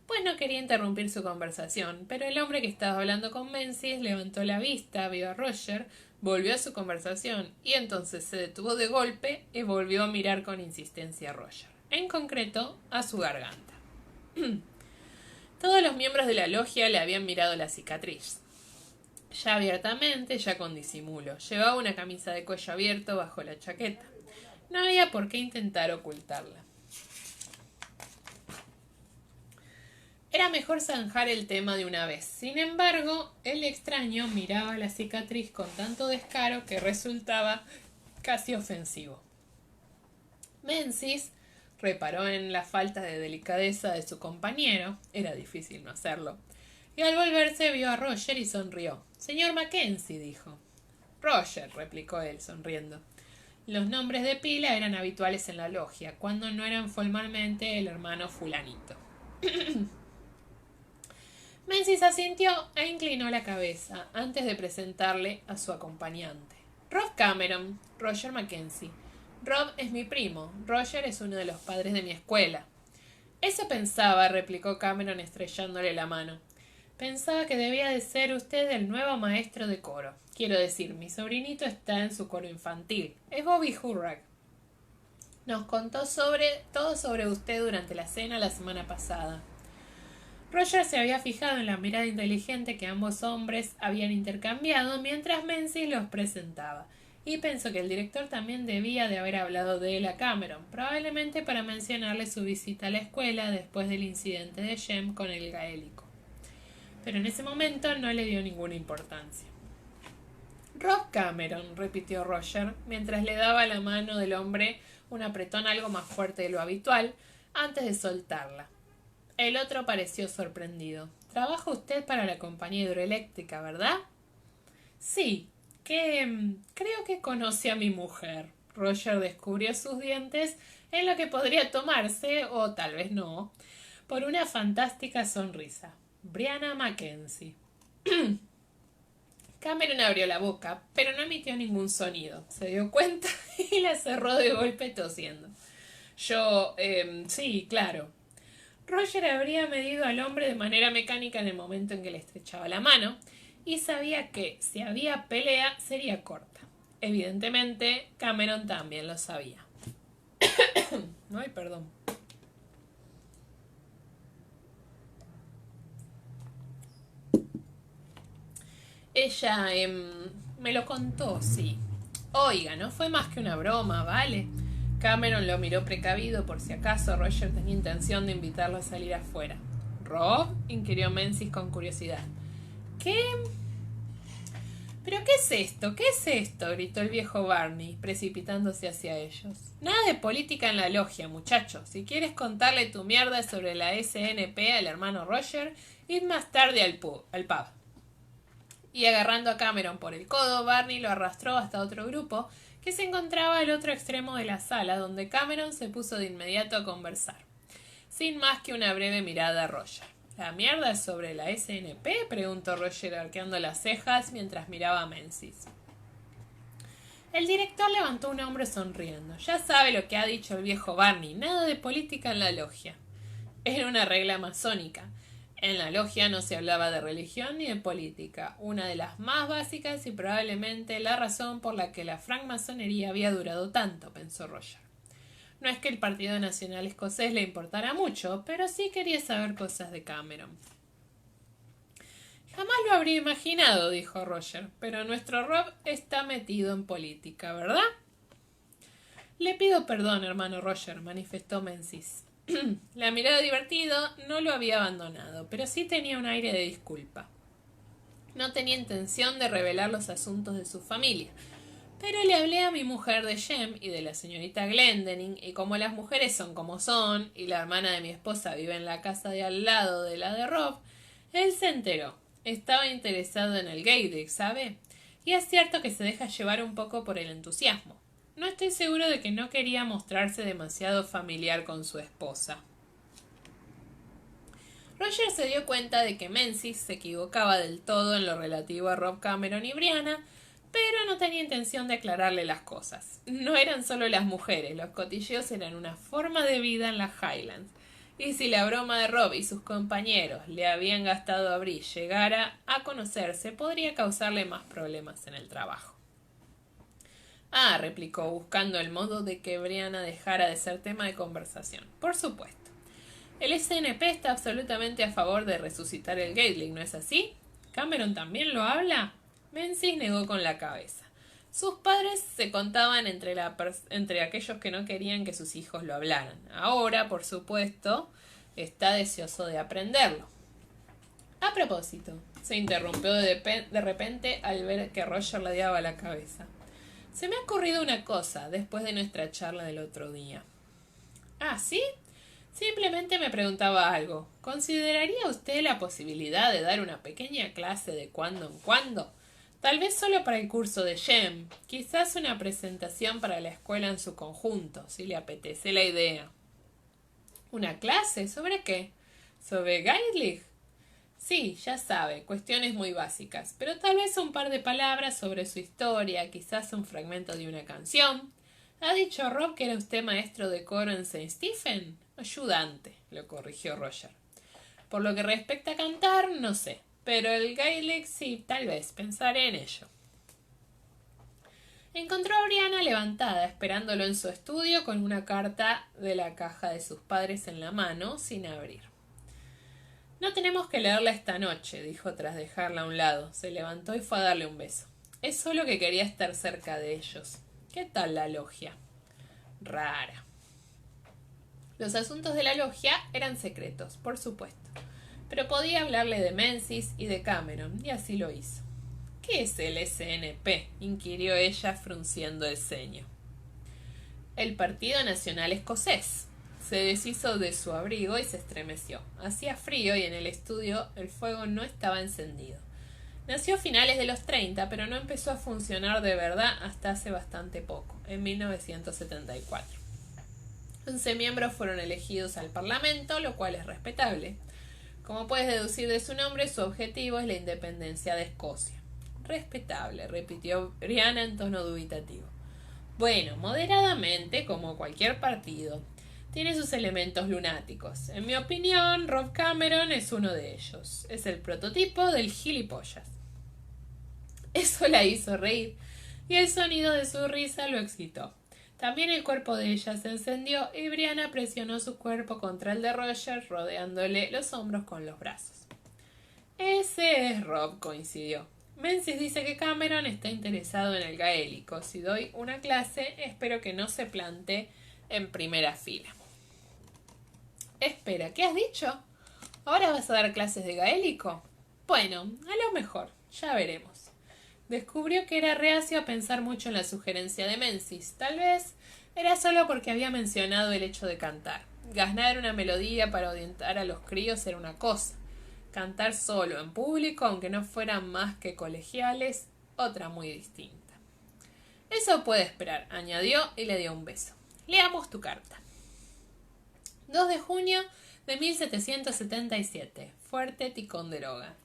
pues no quería interrumpir su conversación, pero el hombre que estaba hablando con Menzies levantó la vista, vio a Roger, volvió a su conversación y entonces se detuvo de golpe y volvió a mirar con insistencia a Roger, en concreto a su garganta. Todos los miembros de la logia le habían mirado la cicatriz. Ya abiertamente, ya con disimulo. Llevaba una camisa de cuello abierto bajo la chaqueta. No había por qué intentar ocultarla. Era mejor zanjar el tema de una vez. Sin embargo, el extraño miraba la cicatriz con tanto descaro que resultaba casi ofensivo. Menzies reparó en la falta de delicadeza de su compañero, era difícil no hacerlo, y al volverse vio a Roger y sonrió. «Señor Mackenzie», dijo. «Roger», replicó él, sonriendo. Los nombres de pila eran habituales en la logia, cuando no eran formalmente el hermano fulanito. Menzies asintió e inclinó la cabeza antes de presentarle a su acompañante. «Rob Cameron, Roger Mackenzie. Rob es mi primo. Roger es uno de los padres de mi escuela». Eso pensaba, replicó Cameron estrellándole la mano. Pensaba que debía de ser usted el nuevo maestro de coro. Quiero decir, mi sobrinito está en su coro infantil. Es Bobby Hurrack. Nos contó todo sobre usted durante la cena la semana pasada. Roger se había fijado en la mirada inteligente que ambos hombres habían intercambiado mientras Menzies los presentaba, y pensó que el director también debía de haber hablado de él a Cameron, probablemente para mencionarle su visita a la escuela después del incidente de Jem con el gaélico. Pero en ese momento no le dio ninguna importancia. Rob Cameron, repitió Roger, mientras le daba a la mano del hombre un apretón algo más fuerte de lo habitual, antes de soltarla. El otro pareció sorprendido. Trabaja usted para la compañía hidroeléctrica, ¿verdad? Sí, creo que conoce a mi mujer. Roger descubrió sus dientes en lo que podría tomarse, o tal vez no, por una fantástica sonrisa. Brianna Mackenzie. Cameron abrió la boca, pero no emitió ningún sonido. Se dio cuenta y la cerró de golpe tosiendo. Sí, claro. Roger habría medido al hombre de manera mecánica en el momento en que le estrechaba la mano, y sabía que, si había pelea, sería corta. Evidentemente, Cameron también lo sabía. Ay, perdón. Ella me lo contó, sí. Oiga, no fue más que una broma, ¿vale? Cameron lo miró precavido por si acaso Roger tenía intención de invitarlo a salir afuera. ¿Rob? Inquirió Menzies con curiosidad. ¿Qué? ¿Pero qué es esto? ¿Qué es esto? Gritó el viejo Barney, precipitándose hacia ellos. Nada de política en la logia, muchacho. Si quieres contarle tu mierda sobre la SNP al hermano Roger, id más tarde al pub. Y agarrando a Cameron por el codo, Barney lo arrastró hasta otro grupo que se encontraba al otro extremo de la sala, donde Cameron se puso de inmediato a conversar, sin más que una breve mirada a Roger. ¿La mierda es sobre la SNP? Preguntó Roger arqueando las cejas mientras miraba a Menzies. El director levantó un hombro sonriendo. Ya sabe lo que ha dicho el viejo Barney, nada de política en la logia. Era una regla masónica. En la logia no se hablaba de religión ni de política, una de las más básicas y probablemente la razón por la que la francmasonería había durado tanto, pensó Roger. No es que el Partido Nacional Escocés le importara mucho, pero sí quería saber cosas de Cameron. Jamás lo habría imaginado, dijo Roger, pero nuestro Rob está metido en política, ¿verdad? Le pido perdón, hermano Roger, manifestó Menzies. La mirada divertida no lo había abandonado, pero sí tenía un aire de disculpa. No tenía intención de revelar los asuntos de su familia, pero le hablé a mi mujer de Jem y de la señorita Glendinning, y como las mujeres son como son, y la hermana de mi esposa vive en la casa de al lado de la de Rob, él se enteró. Estaba interesado en el Gaelic, ¿sabe? Y es cierto que se deja llevar un poco por el entusiasmo. No estoy seguro de que no quería mostrarse demasiado familiar con su esposa. Roger se dio cuenta de que Menzies se equivocaba del todo en lo relativo a Rob Cameron y Brianna, pero no tenía intención de aclararle las cosas. No eran solo las mujeres, los cotilleos eran una forma de vida en las Highlands. Y si la broma de Rob y sus compañeros le habían gastado a Bree llegara a conocerse, podría causarle más problemas en el trabajo. Ah, replicó, buscando el modo de que Brianna dejara de ser tema de conversación. Por supuesto. El SNP está absolutamente a favor de resucitar el Gaelic, ¿no es así? ¿Cameron también lo habla? Menzies negó con la cabeza. Sus padres se contaban entre aquellos que no querían que sus hijos lo hablaran. Ahora, por supuesto, está deseoso de aprenderlo. A propósito, se interrumpió de repente al ver que Roger ladeaba la cabeza. Se me ha ocurrido una cosa después de nuestra charla del otro día. ¿Ah, sí? Simplemente me preguntaba algo. ¿Consideraría usted la posibilidad de dar una pequeña clase de cuando en cuando? Tal vez solo para el curso de Jem. Quizás una presentación para la escuela en su conjunto, si le apetece la idea. ¿Una clase? ¿Sobre qué? ¿Sobre Gaelic? Sí, ya sabe, cuestiones muy básicas, pero tal vez un par de palabras sobre su historia, quizás un fragmento de una canción. ¿Ha dicho Rob que era usted maestro de coro en St. Stephen? Ayudante, lo corrigió Roger. Por lo que respecta a cantar, no sé, pero el Gaelic sí, tal vez, pensaré en ello. Encontró a Brianna levantada, esperándolo en su estudio con una carta de la caja de sus padres en la mano, sin abrir. No tenemos que leerla esta noche, dijo tras dejarla a un lado. Se levantó y fue a darle un beso. Es solo que quería estar cerca de ellos. ¿Qué tal la logia? Rara. Los asuntos de la logia eran secretos, por supuesto, pero podía hablarle de Menzies y de Cameron, y así lo hizo. ¿Qué es el SNP?, inquirió ella frunciendo el ceño. El Partido Nacional Escocés. Se deshizo de su abrigo y se estremeció. Hacía frío y en el estudio el fuego no estaba encendido. Nació a finales de los 30, pero no empezó a funcionar de verdad hasta hace bastante poco, en 1974. 11 miembros fueron elegidos al Parlamento, lo cual es respetable. Como puedes deducir de su nombre, su objetivo es la independencia de Escocia. Respetable, repitió Brianna en tono dubitativo. Bueno, moderadamente, como cualquier partido. Tiene sus elementos lunáticos. En mi opinión, Rob Cameron es uno de ellos. Es el prototipo del gilipollas. Eso la hizo reír, y el sonido de su risa lo excitó. También el cuerpo de ella se encendió y Brianna presionó su cuerpo contra el de Roger, rodeándole los hombros con los brazos. Ese es Rob, coincidió. Menzies dice que Cameron está interesado en el gaélico. Si doy una clase, espero que no se plante en primera fila. Espera, ¿qué has dicho? ¿Ahora vas a dar clases de gaélico? Bueno, a lo mejor, ya veremos. Descubrió que era reacio a pensar mucho en la sugerencia de Menzies. Tal vez era solo porque había mencionado el hecho de cantar. Ganar una melodía para orientar a los críos era una cosa. Cantar solo en público, aunque no fueran más que colegiales, otra muy distinta. Eso puede esperar, añadió y le dio un beso. Leamos tu carta. 2 de junio de 1777. Fuerte Ticonderoga.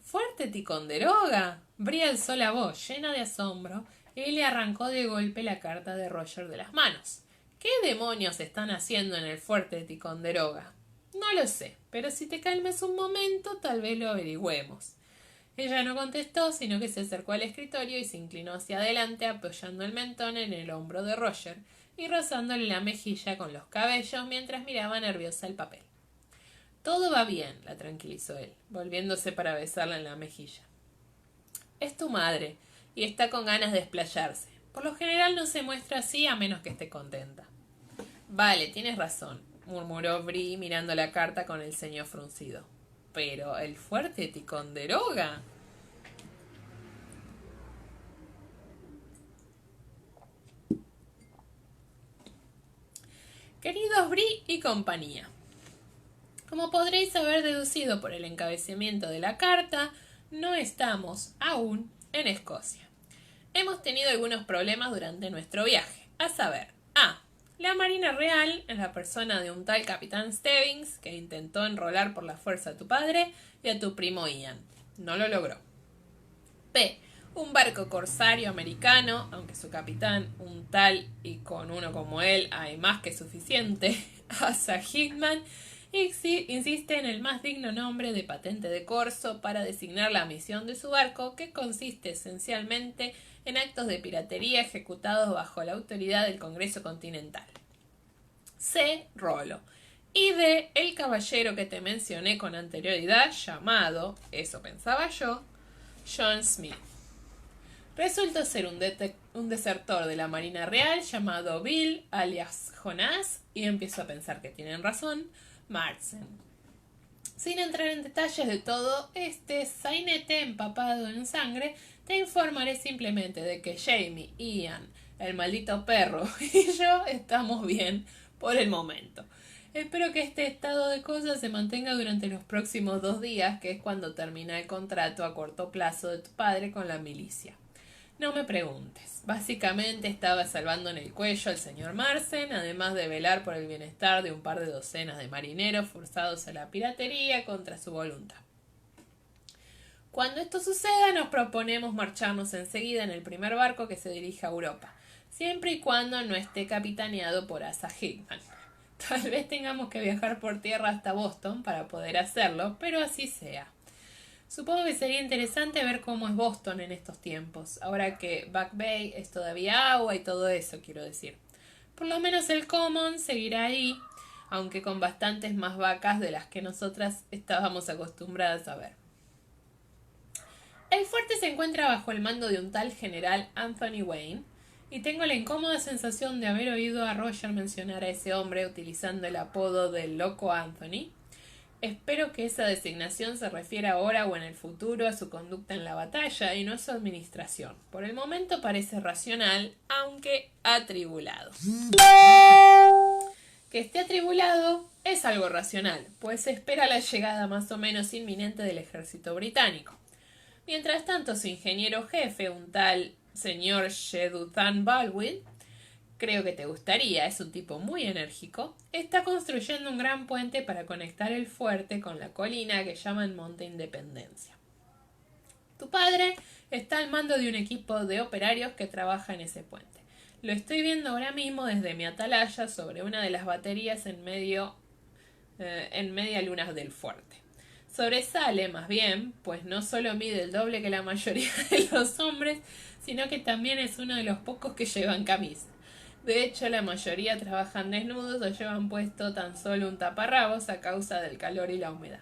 ¿Fuerte Ticonderoga? Bri alzó la voz, llena de asombro, y le arrancó de golpe la carta de Roger de las manos. ¿Qué demonios están haciendo en el fuerte de Ticonderoga? No lo sé, pero si te calmes un momento, tal vez lo averigüemos. Ella no contestó, sino que se acercó al escritorio y se inclinó hacia adelante, apoyando el mentón en el hombro de Roger y rozándole la mejilla con los cabellos mientras miraba nerviosa el papel. Todo va bien, la tranquilizó él, volviéndose para besarla en la mejilla. Es tu madre, y está con ganas de explayarse. Por lo general no se muestra así a menos que esté contenta. Vale, tienes razón, murmuró Bri mirando la carta con el ceño fruncido. Pero el fuerte Ticonderoga. Queridos Bri y compañía, como podréis haber deducido por el encabezamiento de la carta, no estamos aún en Escocia. Hemos tenido algunos problemas durante nuestro viaje, a saber, la Marina Real, en la persona de un tal Capitán Stebbins, que intentó enrolar por la fuerza a tu padre y a tu primo Ian. No lo logró. B. Un barco corsario americano, aunque su capitán, un tal y con uno como él hay más que suficiente, Asa Hickman, insiste en el más digno nombre de patente de corso para designar la misión de su barco, que consiste esencialmente en actos de piratería ejecutados bajo la autoridad del Congreso Continental. C. Rolo. Y D. El caballero que te mencioné con anterioridad, llamado, eso pensaba yo, John Smith. Resultó ser un desertor de la Marina Real llamado Bill, alias Jonás, y empiezo a pensar que tienen razón, Marsden. Sin entrar en detalles de todo este sainete empapado en sangre, te informaré simplemente de que Jamie, Ian, el maldito perro y yo estamos bien por el momento. Espero que este estado de cosas se mantenga durante los próximos 2 días, que es cuando termina el contrato a corto plazo de tu padre con la milicia. No me preguntes. Básicamente estaba salvando en el cuello al señor Marsden, además de velar por el bienestar de un par de docenas de marineros forzados a la piratería contra su voluntad. Cuando esto suceda, nos proponemos marcharnos enseguida en el primer barco que se dirija a Europa, siempre y cuando no esté capitaneado por Asa Hickman. Tal vez tengamos que viajar por tierra hasta Boston para poder hacerlo, pero así sea. Supongo que sería interesante ver cómo es Boston en estos tiempos, ahora que Back Bay es todavía agua y todo eso, quiero decir. Por lo menos el Common seguirá ahí, aunque con bastantes más vacas de las que nosotras estábamos acostumbradas a ver. El fuerte se encuentra bajo el mando de un tal general Anthony Wayne, y tengo la incómoda sensación de haber oído a Roger mencionar a ese hombre utilizando el apodo de Loco Anthony. Espero que esa designación se refiera ahora o en el futuro a su conducta en la batalla y no a su administración. Por el momento parece racional, aunque atribulado. Que esté atribulado es algo racional, pues se espera la llegada más o menos inminente del ejército británico. Mientras tanto, su ingeniero jefe, un tal señor Sheduthan Baldwin, creo que te gustaría, es un tipo muy enérgico, está construyendo un gran puente para conectar el fuerte con la colina que llaman Monte Independencia. Tu padre está al mando de un equipo de operarios que trabaja en ese puente. Lo estoy viendo ahora mismo desde mi atalaya sobre una de las baterías en media luna del fuerte. Sobresale, más bien, pues no solo mide el doble que la mayoría de los hombres, sino que también es uno de los pocos que llevan camisa. De hecho, la mayoría trabajan desnudos o llevan puesto tan solo un taparrabos a causa del calor y la humedad.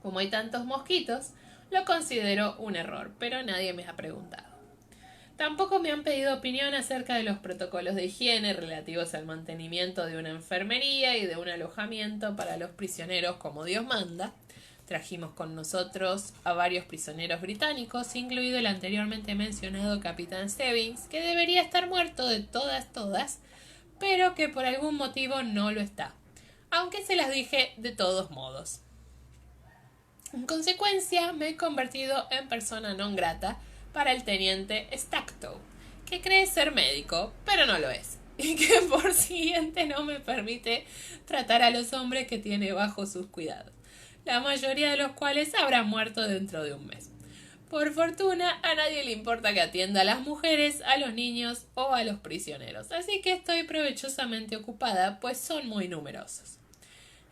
Como hay tantos mosquitos, lo considero un error, pero nadie me ha preguntado. Tampoco me han pedido opinión acerca de los protocolos de higiene relativos al mantenimiento de una enfermería y de un alojamiento para los prisioneros como Dios manda. Trajimos con nosotros a varios prisioneros británicos, incluido el anteriormente mencionado Capitán Stebbins, que debería estar muerto de todas, pero que por algún motivo no lo está, aunque se las dije de todos modos. En consecuencia, me he convertido en persona non grata para el teniente Stacktoe, que cree ser médico, pero no lo es, y que por siguiente no me permite tratar a los hombres que tiene bajo sus cuidados, la mayoría de los cuales habrán muerto dentro de un mes. Por fortuna, a nadie le importa que atienda a las mujeres, a los niños o a los prisioneros, así que estoy provechosamente ocupada, pues son muy numerosos.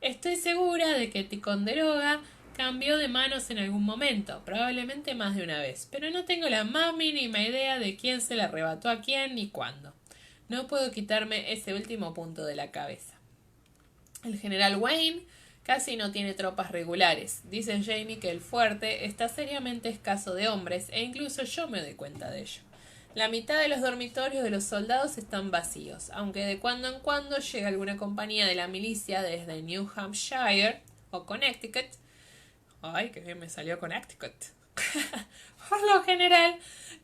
Estoy segura de que Ticonderoga cambió de manos en algún momento, probablemente más de una vez, pero no tengo la más mínima idea de quién se la arrebató a quién ni cuándo. No puedo quitarme ese último punto de la cabeza. El general Wayne casi no tiene tropas regulares. Dice Jamie que el fuerte está seriamente escaso de hombres e incluso yo me doy cuenta de ello. La mitad de los dormitorios de los soldados están vacíos, aunque de cuando en cuando llega alguna compañía de la milicia desde New Hampshire o Connecticut. Ay, qué bien me salió Connecticut. Por lo general,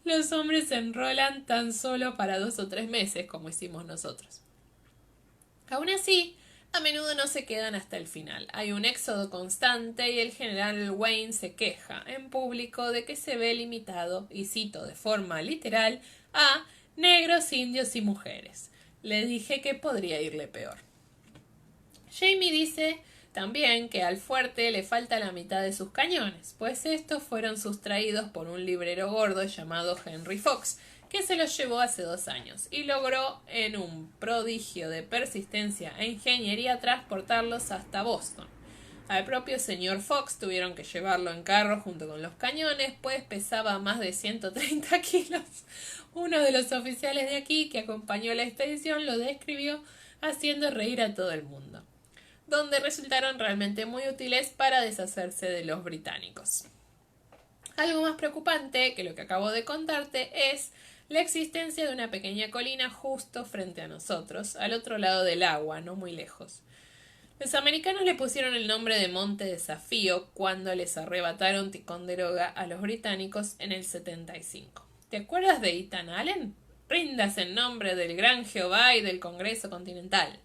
los hombres se enrolan tan solo para 2 o 3 meses, como hicimos nosotros. Aún así, a menudo no se quedan hasta el final. Hay un éxodo constante y el general Wayne se queja en público de que se ve limitado, y cito de forma literal, a negros, indios y mujeres. Le dije que podría irle peor. Jamie dice también que al fuerte le falta la mitad de sus cañones, pues estos fueron sustraídos por un librero gordo llamado Henry Fox, que se los llevó hace 2 años, y logró, en un prodigio de persistencia e ingeniería, transportarlos hasta Boston. Al propio señor Fox tuvieron que llevarlo en carro junto con los cañones, pues pesaba más de 130 kilos. Uno de los oficiales de aquí que acompañó la expedición lo describió haciendo reír a todo el mundo, donde resultaron realmente muy útiles para deshacerse de los británicos. Algo más preocupante que lo que acabo de contarte es la existencia de una pequeña colina justo frente a nosotros, al otro lado del agua, no muy lejos. Los americanos le pusieron el nombre de Monte Desafío cuando les arrebataron Ticonderoga a los británicos en el 75. ¿Te acuerdas de Ethan Allen? Rindas en nombre del gran Jehová y del Congreso Continental.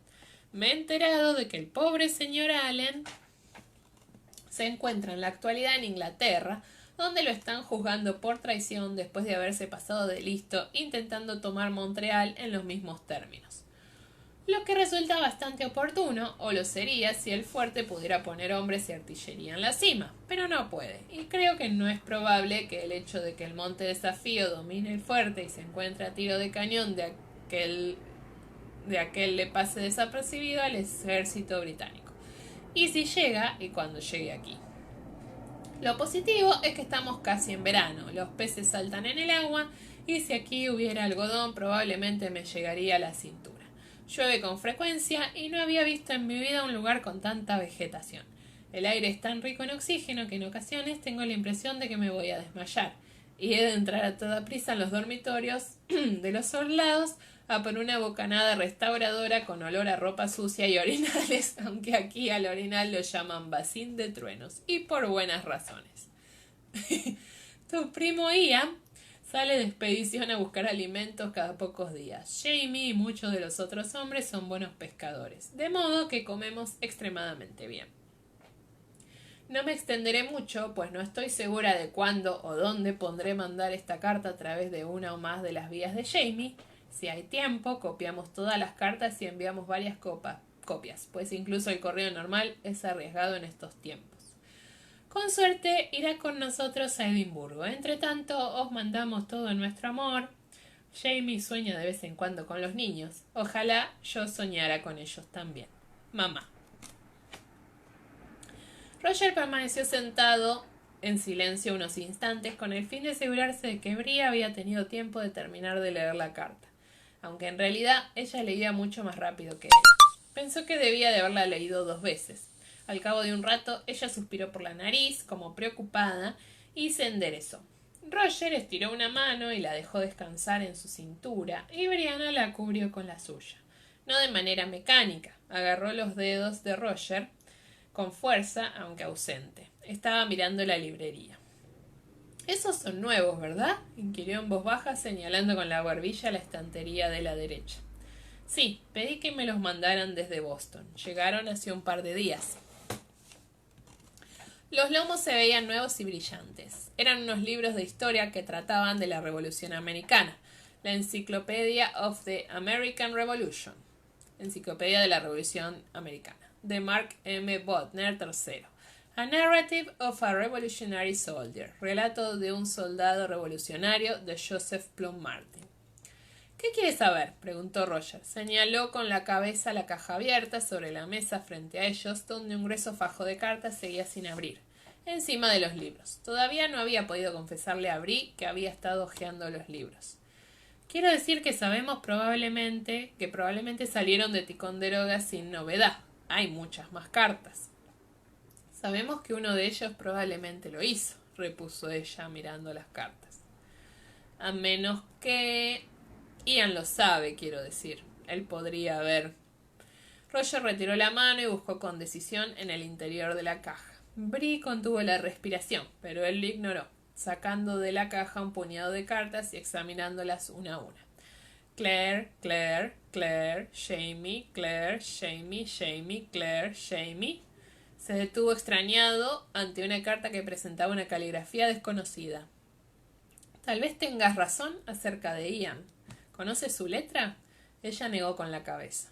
Me he enterado de que el pobre señor Allen se encuentra en la actualidad en Inglaterra, donde lo están juzgando por traición después de haberse pasado de listo intentando tomar Montreal en los mismos términos. Lo que resulta bastante oportuno, o lo sería si el fuerte pudiera poner hombres y artillería en la cima, pero no puede, y creo que no es probable que el hecho de que el Monte Desafío domine el fuerte y se encuentre a tiro de cañón de aquel de a que él le pase desapercibido al ejército británico. Y si llega, y cuando llegue aquí. Lo positivo es que estamos casi en verano, los peces saltan en el agua y si aquí hubiera algodón probablemente me llegaría a la cintura. Llueve con frecuencia y no había visto en mi vida un lugar con tanta vegetación. El aire es tan rico en oxígeno que en ocasiones tengo la impresión de que me voy a desmayar y he de entrar a toda prisa en los dormitorios de los soldados a por una bocanada restauradora con olor a ropa sucia y orinales, aunque aquí al orinal lo llaman bacín de truenos, y por buenas razones. Tu primo Ian sale de expedición a buscar alimentos cada pocos días. Jamie y muchos de los otros hombres son buenos pescadores, de modo que comemos extremadamente bien. No me extenderé mucho, pues no estoy segura de cuándo o dónde pondré mandar esta carta a través de una o más de las vías de Jamie. Si hay tiempo, copiamos todas las cartas y enviamos varias copias, pues incluso el correo normal es arriesgado en estos tiempos. Con suerte irá con nosotros a Edimburgo. Entre tanto, os mandamos todo nuestro amor. Jamie sueña de vez en cuando con los niños. Ojalá yo soñara con ellos también. Mamá. Roger permaneció sentado en silencio unos instantes con el fin de asegurarse de que Brie había tenido tiempo de terminar de leer la carta, aunque en realidad ella leía mucho más rápido que él. Pensó que debía de haberla leído 2 veces. Al cabo de un rato, ella suspiró por la nariz, como preocupada, y se enderezó. Roger estiró una mano y la dejó descansar en su cintura, y Brianna la cubrió con la suya. No de manera mecánica. Agarró los dedos de Roger con fuerza, aunque ausente. Estaba mirando la librería. «Esos son nuevos, ¿verdad?», inquirió en voz baja, señalando con la barbilla la estantería de la derecha. «Sí, pedí que me los mandaran desde Boston. Llegaron hace un par de días». Los lomos se veían nuevos y brillantes. Eran unos libros de historia que trataban de la Revolución Americana. La Encyclopedia of the American Revolution. Enciclopedia de la Revolución Americana. De Mark M. Bodner III. A Narrative of a Revolutionary Soldier. Relato de un soldado revolucionario de Joseph Plum Martin. «¿Qué quieres saber?», preguntó Roger. Señaló con la cabeza la caja abierta sobre la mesa frente a ellos, donde un grueso fajo de cartas seguía sin abrir, encima de los libros. Todavía no había podido confesarle a Brie que había estado hojeando los libros. «Quiero decir que sabemos que probablemente salieron de Ticonderoga sin novedad. Hay muchas más cartas». «Sabemos que uno de ellos probablemente lo hizo», repuso ella mirando las cartas. «A menos que... Ian lo sabe, quiero decir. Él podría haber...». Roger retiró la mano y buscó con decisión en el interior de la caja. Brie contuvo la respiración, pero él lo ignoró, sacando de la caja un puñado de cartas y examinándolas una a una. Claire, Claire, Claire, Jamie, Claire, Jamie, Jamie, Claire, Jamie. Se detuvo extrañado ante una carta que presentaba una caligrafía desconocida. «Tal vez tengas razón acerca de Ian. ¿Conoces su letra?». Ella negó con la cabeza.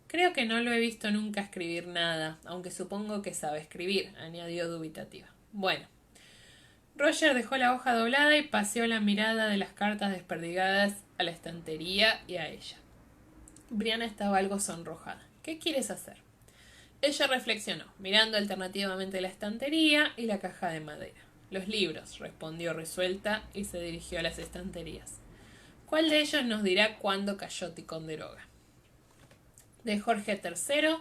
«Creo que no lo he visto nunca escribir nada, aunque supongo que sabe escribir», añadió dubitativa. «Bueno». Roger dejó la hoja doblada y paseó la mirada de las cartas desperdigadas a la estantería y a ella. Brianna estaba algo sonrojada. «¿Qué quieres hacer?». Ella reflexionó, mirando alternativamente la estantería y la caja de madera. «Los libros», respondió resuelta y se dirigió a las estanterías. «¿Cuál de ellos nos dirá cuándo cayó Ticonderoga?». De Jorge III,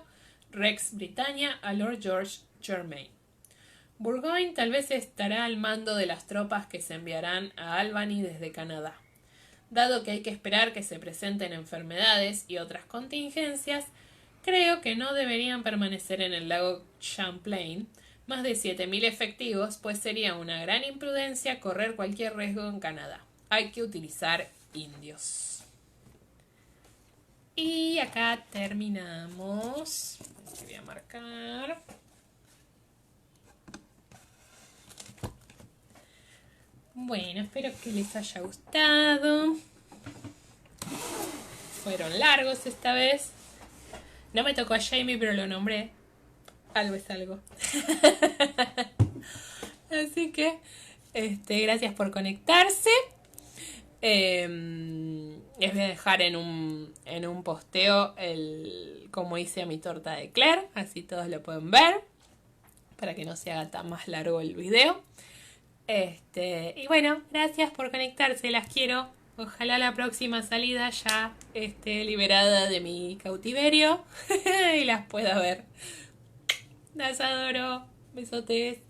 Rex Britannia, a Lord George Germain. Burgoyne tal vez estará al mando de las tropas que se enviarán a Albany desde Canadá. Dado que hay que esperar que se presenten enfermedades y otras contingencias, creo que no deberían permanecer en el lago Champlain más de 7.000 efectivos, pues sería una gran imprudencia correr cualquier riesgo en Canadá. Hay que utilizar indios. Y acá terminamos. Voy a marcar. Bueno, espero que les haya gustado. Fueron largos esta vez. No me tocó a Jamie, pero lo nombré. Algo es algo. Así que, gracias por conectarse. Les voy a dejar en un posteo cómo hice mi torta de Claire, así todos lo pueden ver, para que no se haga tan más largo el video. Y bueno, gracias por conectarse, las quiero. Ojalá la próxima salida ya esté liberada de mi cautiverio y las pueda ver. Las adoro. Besotes.